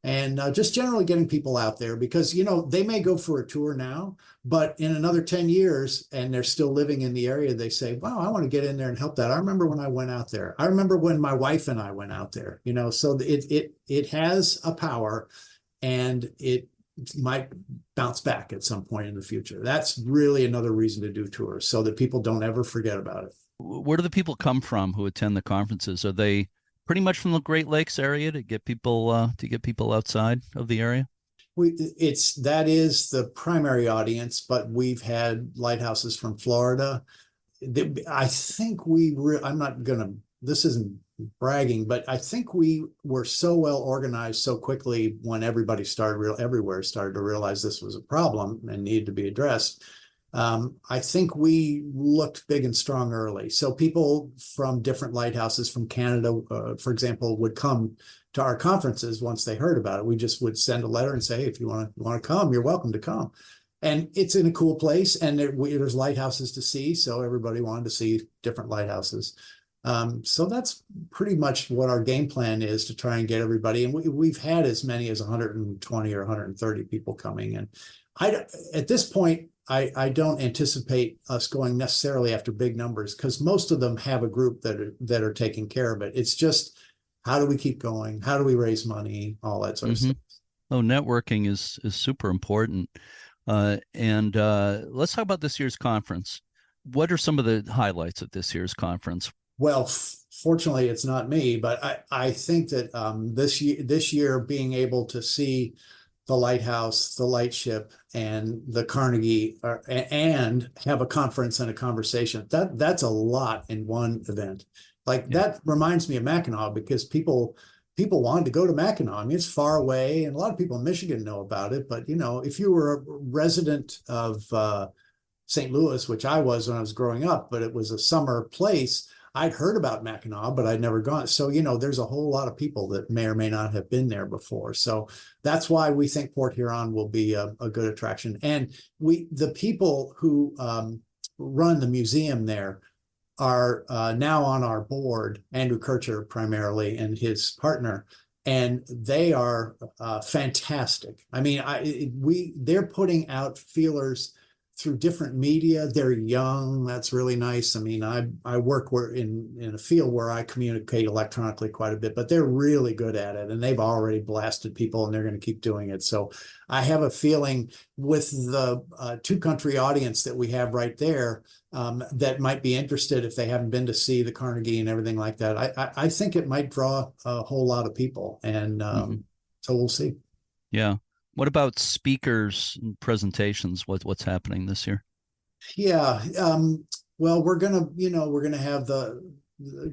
Speaker 3: And just generally getting people out there, because, they may go for a tour now, but in another 10 years, and they're still living in the area, they say, wow, I want to get in there and help that. I remember when I went out there. I remember when my wife and I went out there, so it has a power, and it might bounce back at some point in the future. That's really another reason to do tours, so that people don't ever forget about it.
Speaker 1: Where do the people come from who attend the conferences? Are they pretty much from the Great Lakes area to get people outside of the area?
Speaker 3: That is the primary audience, but we've had lighthouses from Florida. I think I'm not gonna, this isn't bragging, but I think we were so well organized so quickly when everybody everywhere started to realize this was a problem and needed to be addressed. I think we looked big and strong early. So people from different lighthouses from Canada, for example, would come to our conferences once they heard about it. We just would send a letter and say, hey, if you want to come, you're welcome to come. And it's in a cool place, and there's lighthouses to see. So everybody wanted to see different lighthouses. So that's pretty much what our game plan is, to try and get everybody. And we've had as many as 120 or 130 people coming. And at this point, I don't anticipate us going necessarily after big numbers, because most of them have a group that are taking care of it. It's just, how do we keep going? How do we raise money? All that sort of stuff.
Speaker 1: Oh, networking is super important. And let's talk about this year's conference. What are some of the highlights of this year's conference?
Speaker 3: Well, fortunately, it's not me, but I think that this year being able to see the lighthouse, the lightship, and the Carnegie, and have a conference and a conversation, that's a lot in one event. That reminds me of Mackinac, because people wanted to go to Mackinac. I mean, it's far away, and a lot of people in Michigan know about it. But if you were a resident of St. Louis, which I was when I was growing up, but it was a summer place, I'd heard about Mackinac, but I'd never gone. So, there's a whole lot of people that may or may not have been there before. So that's why we think Port Huron will be a good attraction. And the people who run the museum there are now on our board, Andrew Kircher primarily, and his partner, and they are fantastic. I mean, they're putting out feelers through different media. They're young. That's really nice. I mean, I work in a field where I communicate electronically quite a bit, but they're really good at it, and they've already blasted people, and they're going to keep doing it. So I have a feeling with the two country audience that we have right there, that might be interested if they haven't been to see the Carnegie and everything like that. I think it might draw a whole lot of people, and so we'll see.
Speaker 1: Yeah. What about speakers and presentations? What's happening this year?
Speaker 3: Yeah. Well, we're gonna have the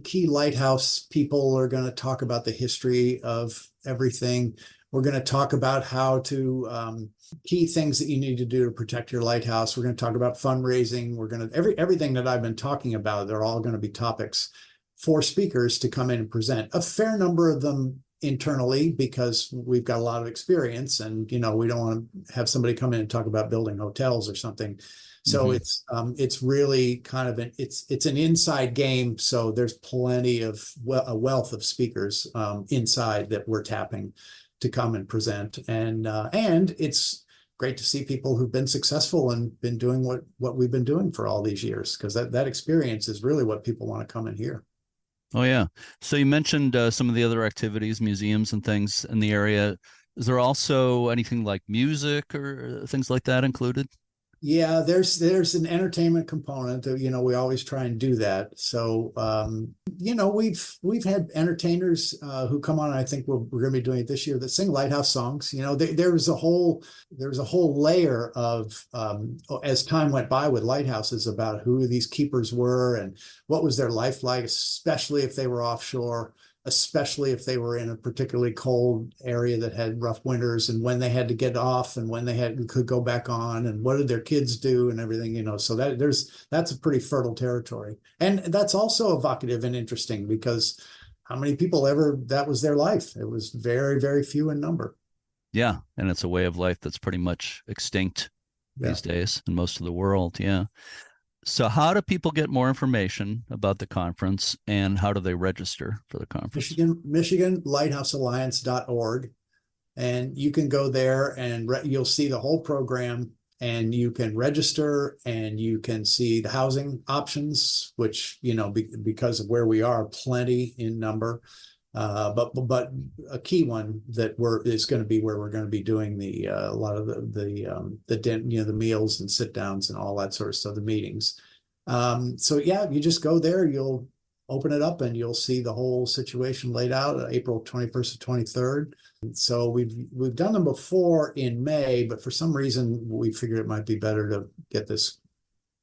Speaker 3: key lighthouse people are going to talk about the history of everything. We're going to talk about how to key things that you need to do to protect your lighthouse. We're going to talk about fundraising. We're going to everything that I've been talking about. They're all going to be topics for speakers to come in and present. A fair number of them internally, because we've got a lot of experience, and we don't want to have somebody come in and talk about building hotels or something. So it's really kind of it's an inside game. So there's plenty of a wealth of speakers inside that we're tapping to come and present, and it's great to see people who've been successful and been doing what we've been doing for all these years, because that experience is really what people want to come and hear.
Speaker 1: Oh, yeah. So you mentioned some of the other activities, museums and things in the area. Is there also anything like music or things like that included?
Speaker 3: Yeah, there's an entertainment component that, we always try and do that. So, we've had entertainers who come on. I think we're going to be doing it this year, that sing lighthouse songs. There was a whole layer of as time went by with lighthouses, about who these keepers were and what was their life like, especially if they were offshore, especially if they were in a particularly cold area that had rough winters, and when they had to get off and when they could go back on, and what did their kids do and everything, so that's a pretty fertile territory. And that's also evocative and interesting, because how many people that was their life? It was very, very few in number.
Speaker 1: Yeah. And it's a way of life that's pretty much extinct these days in most of the world. Yeah. So how do people get more information about the conference, and how do they register for the conference?
Speaker 3: Michigan Lighthouse Alliance.org. And you can go there and you'll see the whole program, and you can register, and you can see the housing options, which, because of where we are, plenty in number. But a key one that is going to be where we're going to be doing a lot of the meals and sit downs and all that sort of stuff, the meetings. So yeah, you just go there, you'll open it up, and you'll see the whole situation laid out, April 21st to 23rd. So we've done them before in May, but for some reason we figured it might be better to get this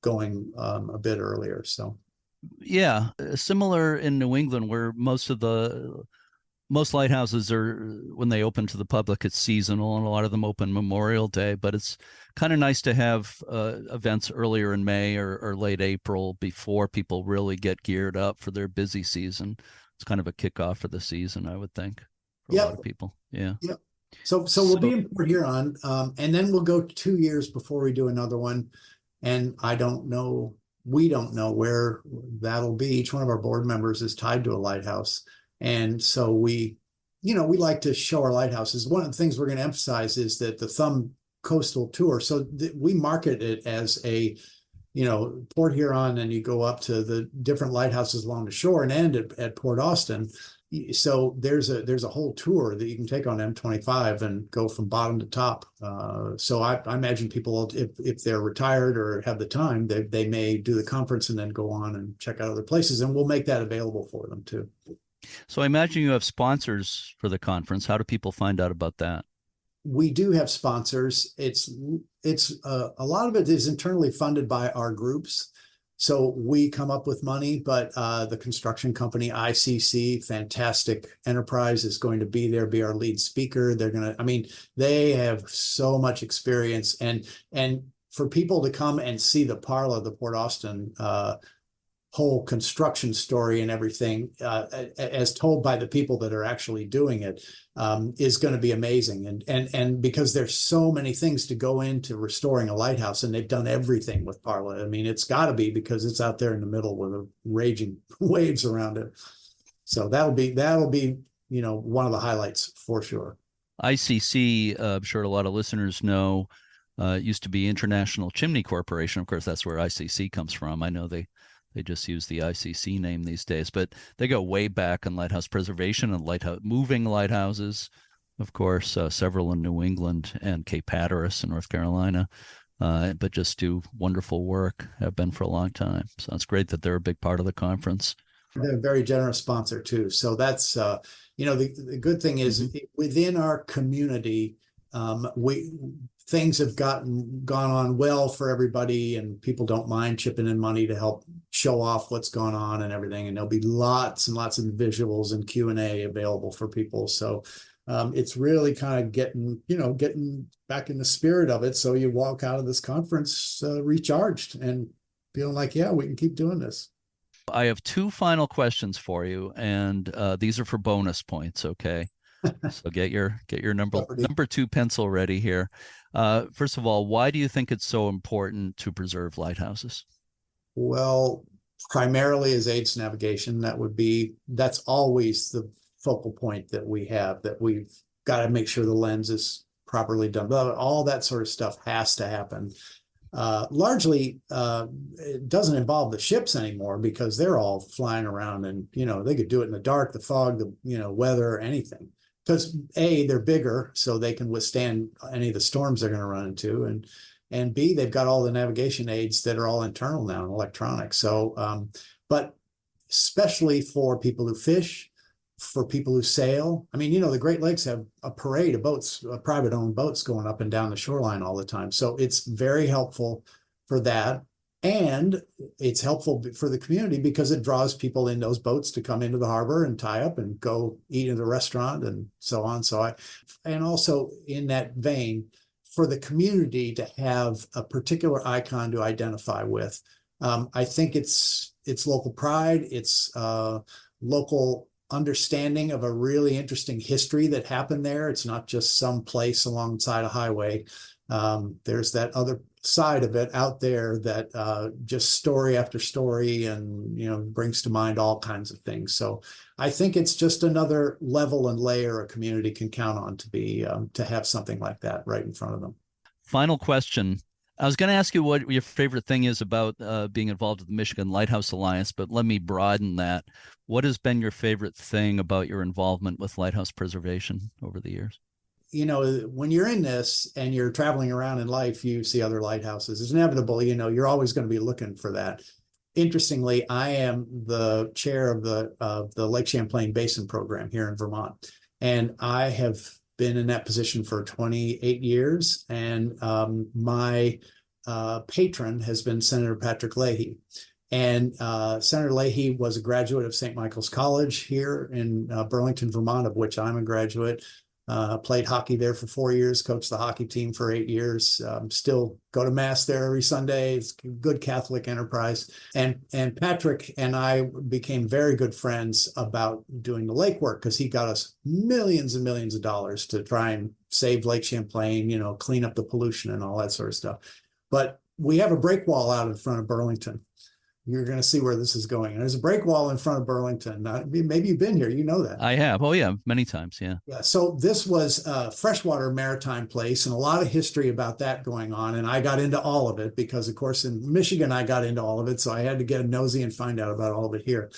Speaker 3: going a bit earlier. So.
Speaker 1: Yeah, similar in New England, where most lighthouses are, when they open to the public, it's seasonal, and a lot of them open Memorial Day. But it's kind of nice to have events earlier in May or late April, before people really get geared up for their busy season. It's kind of a kickoff for the season, I would think, for a lot of people. Yeah.
Speaker 3: Yep. So we'll be in Port Huron, and then we'll go 2 years before we do another one. And we don't know where that'll be. Each one of our board members is tied to a lighthouse. And so we like to show our lighthouses. One of the things we're going to emphasize is that the Thumb Coastal Tour, so we market it as a, Port Huron, and you go up to the different lighthouses along the shore and end at Port Austin. So there's a whole tour that you can take on M25 and go from bottom to top. So I imagine people, if they're retired or have the time, they may do the conference and then go on and check out other places, and we'll make that available for them too.
Speaker 1: So I imagine you have sponsors for the conference. How do people find out about that?
Speaker 3: We do have sponsors. It's a lot of it is internally funded by our groups. So we come up with money, but the construction company ICC, fantastic enterprise, is going to be there, be our lead speaker. They have so much experience, and for people to come and see the Parla, the Port Austin whole construction story and everything, as told by the people that are actually doing it, is going to be amazing. And because there's so many things to go into restoring a lighthouse, and they've done everything with Parla. It's got to be, because it's out there in the middle with the raging waves around it. So that'll be one of the highlights for sure.
Speaker 1: ICC, I'm sure a lot of listeners know, used to be International Chimney Corporation. Of course, that's where ICC comes from. I know they just use the ICC name these days, but they go way back in lighthouse preservation and moving lighthouses. Of course, several in New England and Cape Hatteras in North Carolina, but just do wonderful work, have been for a long time. So it's great that they're a big part of the conference.
Speaker 3: They're a very generous sponsor too. So that's, the good thing is, within our community, things have gone on well for everybody, and people don't mind chipping in money to help show off what's going on and everything. And there'll be lots and lots of visuals and Q&A available for people. So it's really kind of getting back in the spirit of it. So you walk out of this conference recharged and feeling like, yeah, we can keep doing this.
Speaker 1: I have two final questions for you, and these are for bonus points. Okay, so get your number two pencil ready here. First of all, why do you think it's so important to preserve lighthouses?
Speaker 3: Well, primarily as aids navigation, that's always the focal point that we have, that we've got to make sure the lens is properly done. But all that sort of stuff has to happen. Largely, it doesn't involve the ships anymore because they're all flying around, and they could do it in the dark, the fog, the weather, anything. Because A, they're bigger, so they can withstand any of the storms they're going to run into, and B, they've got all the navigation aids that are all internal now and electronic. So, but especially for people who fish, for people who sail. I mean, the Great Lakes have a parade of boats, private owned boats going up and down the shoreline all the time. So it's very helpful for that. And it's helpful for the community because it draws people in those boats to come into the harbor and tie up and go eat at a restaurant and so on. And also in that vein, for the community to have a particular icon to identify with. I think it's local pride, it's local understanding of a really interesting history that happened there. It's not just some place alongside a highway. There's that other side of it out there that just story after story and brings to mind all kinds of things. So I think it's just another level and layer a community can count on to have something like that right in front of them.
Speaker 1: Final question. I was going to ask you what your favorite thing is about being involved with the Michigan Lighthouse Alliance, but let me broaden that. What has been your favorite thing about your involvement with lighthouse preservation over the years?
Speaker 3: When you're in this and you're traveling around in life, you see other lighthouses. It's inevitable, you're always going to be looking for that. Interestingly, I am the chair of the Lake Champlain Basin program here in Vermont, and I have been in that position for 28 years. And my patron has been Senator Patrick Leahy. And Senator Leahy was a graduate of St. Michael's College here in Burlington, Vermont, of which I'm a graduate. Played hockey there for 4 years, coached the hockey team for 8 years, still go to mass there every Sunday. It's a good Catholic enterprise. And Patrick and I became very good friends about doing the lake work because he got us millions and millions of dollars to try and save Lake Champlain, clean up the pollution and all that sort of stuff. But we have a break wall out in front of Burlington. You're going to see where this is going. And there's a break wall in front of Burlington. Maybe you've been here. You know that.
Speaker 1: I have. Oh, yeah. Many times. Yeah.
Speaker 3: Yeah. So this was a freshwater maritime place and a lot of history about that going on. And I got into all of it because, of course, in Michigan, I got into all of it. So I had to get nosy and find out about all of it here.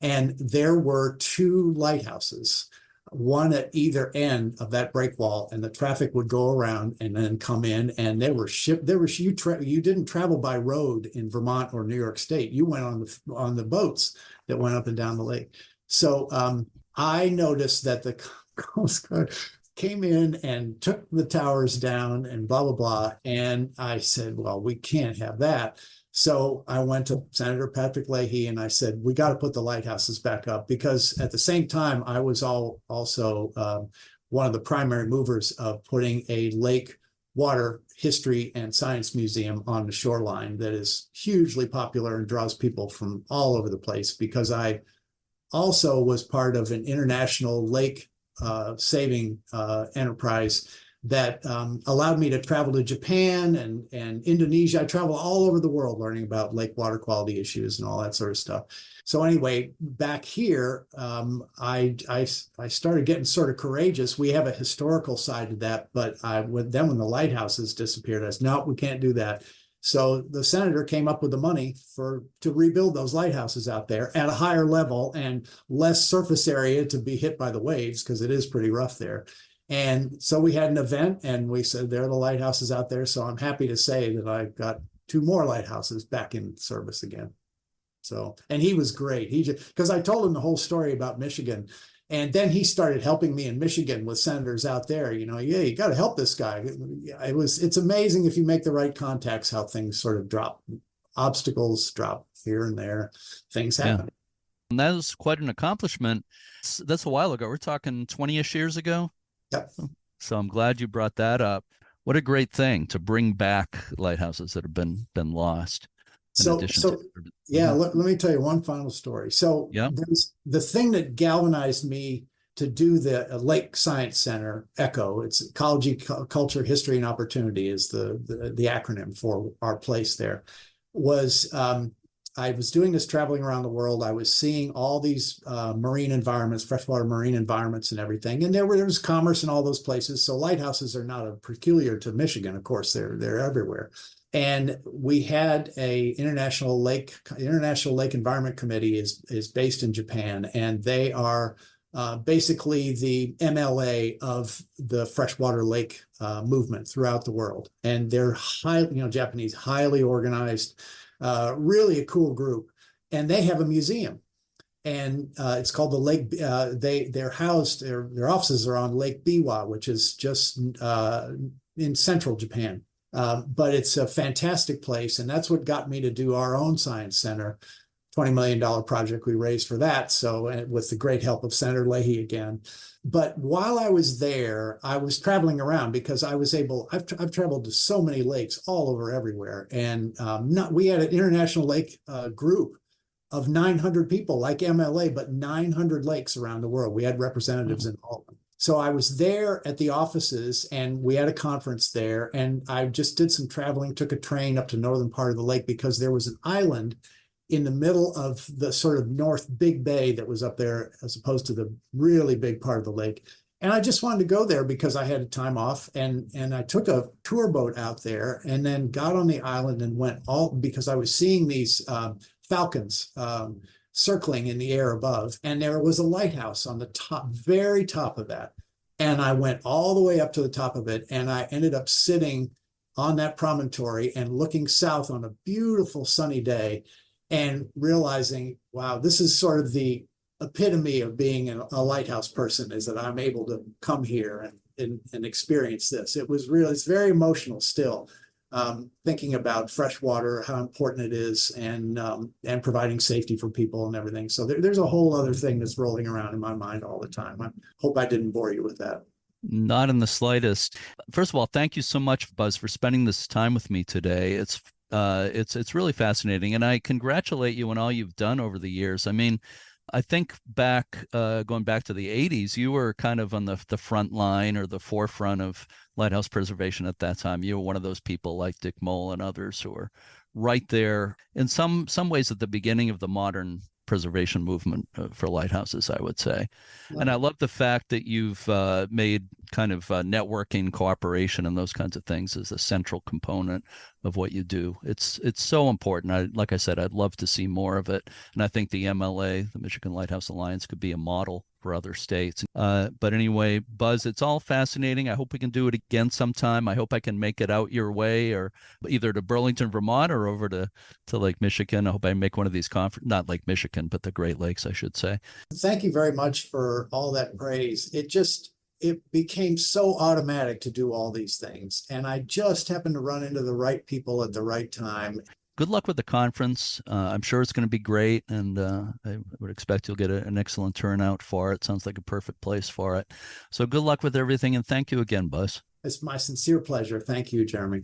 Speaker 3: And there were 2 lighthouses, one at either end of that break wall, and the traffic would go around and then come in, and you didn't travel by road in Vermont or New York State. You went on the boats that went up and down the lake. So I noticed that the Coast Guard came in and took the towers down and blah, blah, blah. And I said, well, we can't have that. So I went to Senator Patrick Leahy and I said, we got to put the lighthouses back up, because at the same time, I was also one of the primary movers of putting a lake water history and science museum on the shoreline that is hugely popular and draws people from all over the place, because I also was part of an international lake saving enterprise that allowed me to travel to Japan and Indonesia. I traveled all over the world learning about lake water quality issues and all that sort of stuff. So anyway, back here, I started getting sort of courageous. We have a historical side to that, but when the lighthouses disappeared, I said, no, we can't do that. So the senator came up with the money to rebuild those lighthouses out there at a higher level and less surface area to be hit by the waves, because it is pretty rough there. And so we had an event and we said, there are the lighthouses out there. So I'm happy to say that I've got 2 more lighthouses back in service again. So, and he was great. Because I told him the whole story about Michigan. And then he started helping me in Michigan with senators out there. Yeah, you got to help this guy. It's amazing if you make the right contacts, how things sort of drop. Obstacles drop here and there. Things happen.
Speaker 1: Yeah. And that was quite an accomplishment. That's a while ago. We're talking 20-ish years ago.
Speaker 3: Yep.
Speaker 1: So I'm glad you brought that up. What a great thing to bring back lighthouses that have been lost. In
Speaker 3: So,
Speaker 1: addition to,
Speaker 3: so yeah,
Speaker 1: Mhm.
Speaker 3: let me tell you one final story. So
Speaker 1: Yeah.
Speaker 3: there's the thing that galvanized me to do the Lake Science Center, ECHO. It's Ecology, Culture, History, and Opportunity is the acronym for our place there. Was I was doing this traveling around the world. I was seeing all these marine environments, freshwater marine environments, and everything. And there was commerce in all those places. So lighthouses are not a peculiar to Michigan. Of course, they're everywhere. And we had a International Lake Environment Committee is based in Japan, and they are basically the MLA of the freshwater lake movement throughout the world. And they're Japanese, highly organized, really a cool group. And they have a museum, and it's called the Lake. They're housed. Their offices are on Lake Biwa, which is just in central Japan. But it's a fantastic place, and that's what got me to do our own science center. $20 million project we raised for that. So, with the great help of Senator Leahy again. But while I was there, I was traveling around because I've traveled to so many lakes all over everywhere. And we had an international lake group of 900 people like MLA, but 900 lakes around the world. We had representatives in all of them. So I was there at the offices, and we had a conference there, and I just did some traveling, took a train up to northern part of the lake because there was an island in the middle of the sort of North Big Bay that was up there, as opposed to the really big part of the lake. And I just wanted to go there because I had time off, and I took a tour boat out there and then got on the island and went because I was seeing these falcons circling in the air above, and there was a lighthouse on the top, very top of that. And I went all the way up to the top of it, and I ended up sitting on that promontory and looking south on a beautiful sunny day and realizing, wow, this is sort of the epitome of being a lighthouse person, is that I'm able to come here and experience this. It's very emotional still, thinking about freshwater, how important it is, and providing safety for people and everything. So there's a whole other thing that's rolling around in my mind all the time. I hope I didn't bore you with that.
Speaker 1: Not in the slightest. First of all, thank you so much, Buzz, for spending this time with me today. It's really fascinating, and I congratulate you on all you've done over the years. I mean, I think going back to the 80s, you were kind of on the front line or the forefront of lighthouse preservation at that time. You were one of those people like Dick Moehl and others who were right there in some ways at the beginning of the modern preservation movement for lighthouses, I would say. And I love the fact that you've made kind of networking, cooperation, and those kinds of things as a central component of what you do. It's so important. Like I said, I'd love to see more of it. And I think the MLA, the Michigan Lighthouse Alliance, could be a model for other states. But anyway, Buzz, it's all fascinating. I hope we can do it again sometime. I hope I can make it out your way, or either to Burlington, Vermont, or over to Lake Michigan. I hope I make one of these not Lake Michigan, but the Great Lakes, I should say.
Speaker 3: Thank you very much for all that praise. It became so automatic to do all these things. And I just happened to run into the right people at the right time.
Speaker 1: Good luck with the conference. I'm sure it's going to be great, and I would expect you'll get an excellent turnout for it. Sounds like a perfect place for it. So good luck with everything, and thank you again, Buzz.
Speaker 3: It's my sincere pleasure. Thank you, Jeremy.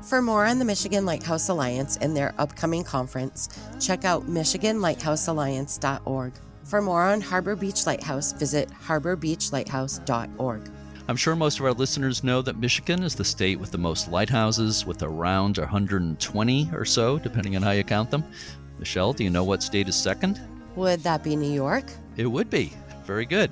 Speaker 2: For more on the Michigan Lighthouse Alliance and their upcoming conference, check out michiganlighthousealliance.org. For more on Harbor Beach Lighthouse, visit harborbeachlighthouse.org.
Speaker 1: I'm sure most of our listeners know that Michigan is the state with the most lighthouses, with around 120 or so, depending on how you count them. Michelle, do you know what state is second?
Speaker 2: Would that be New York?
Speaker 1: It would be. Very good.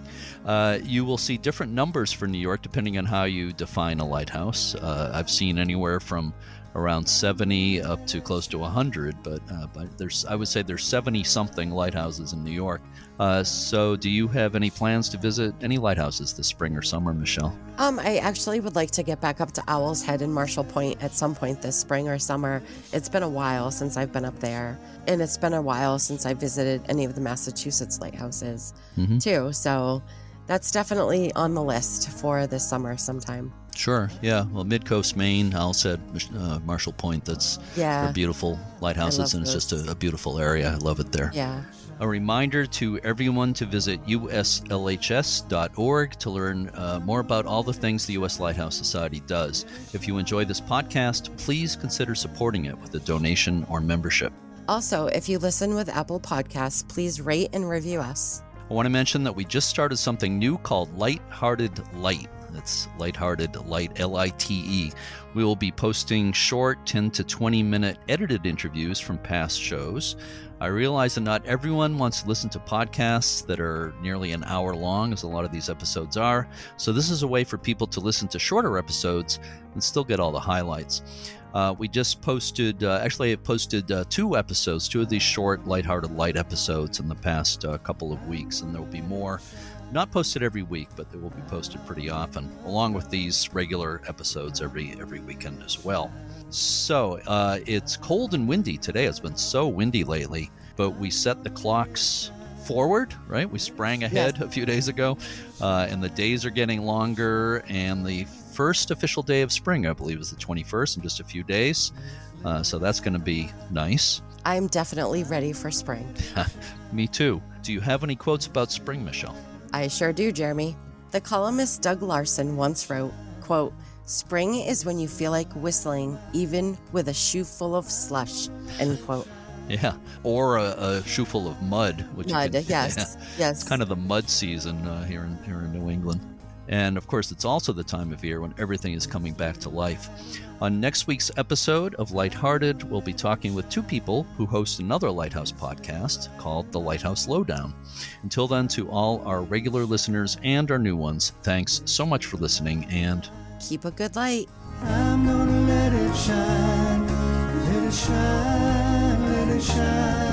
Speaker 1: You will see different numbers for New York depending on how you define a lighthouse. I've seen anywhere from around 70 up to close to 100, but I would say there's 70-something lighthouses in New York. So do you have any plans to visit any lighthouses this spring or summer, Michelle?
Speaker 2: I actually would like to get back up to Owl's Head and Marshall Point at some point this spring or summer. It's been a while since I've been up there, and it's been a while since I visited any of the Massachusetts lighthouses too. So that's definitely on the list for this summer sometime.
Speaker 1: Sure. Yeah. Well, Mid-Coast Maine, Al said Marshall Point. They're beautiful lighthouses, and it's just a beautiful area. I love it there.
Speaker 2: Yeah.
Speaker 1: A reminder to everyone to visit uslhs.org to learn more about all the things the U.S. Lighthouse Society does. If you enjoy this podcast, please consider supporting it with a donation or membership.
Speaker 2: Also, if you listen with Apple Podcasts, please rate and review us.
Speaker 1: I want to mention that we just started something new called Lighthearted Light. That's Lighthearted Light, L-I-T-E. We will be posting short 10 to 20 minute edited interviews from past shows. I realize that not everyone wants to listen to podcasts that are nearly an hour long, as a lot of these episodes are. So this is a way for people to listen to shorter episodes and still get all the highlights. We just posted, I posted 2 episodes, 2 of these short Lighthearted Light episodes in the past couple of weeks, and there will be more. Not posted every week, but they will be posted pretty often, along with these regular episodes every weekend as well. So it's cold and windy today. It's been so windy lately, but we set the clocks forward, right? We sprang ahead a few days ago, and the days are getting longer, and the first official day of spring, I believe, is the 21st in just a few days. So that's going to be nice.
Speaker 2: I'm definitely ready for spring.
Speaker 1: Me too. Do you have any quotes about spring, Michelle?
Speaker 2: I sure do, Jeremy. The columnist Doug Larson once wrote, quote, "Spring is when you feel like whistling, even with a shoe full of slush," end quote.
Speaker 1: Yeah, or a shoe full of mud.
Speaker 2: Yes.
Speaker 1: Yes. It's kind of the mud season here in New England. And of course, it's also the time of year when everything is coming back to life. On next week's episode of Lighthearted, we'll be talking with 2 people who host another Lighthouse podcast called The Lighthouse Lowdown. Until then, to all our regular listeners and our new ones, thanks so much for listening, and
Speaker 2: keep a good light.
Speaker 4: I'm gonna let it shine, let it shine, let it shine.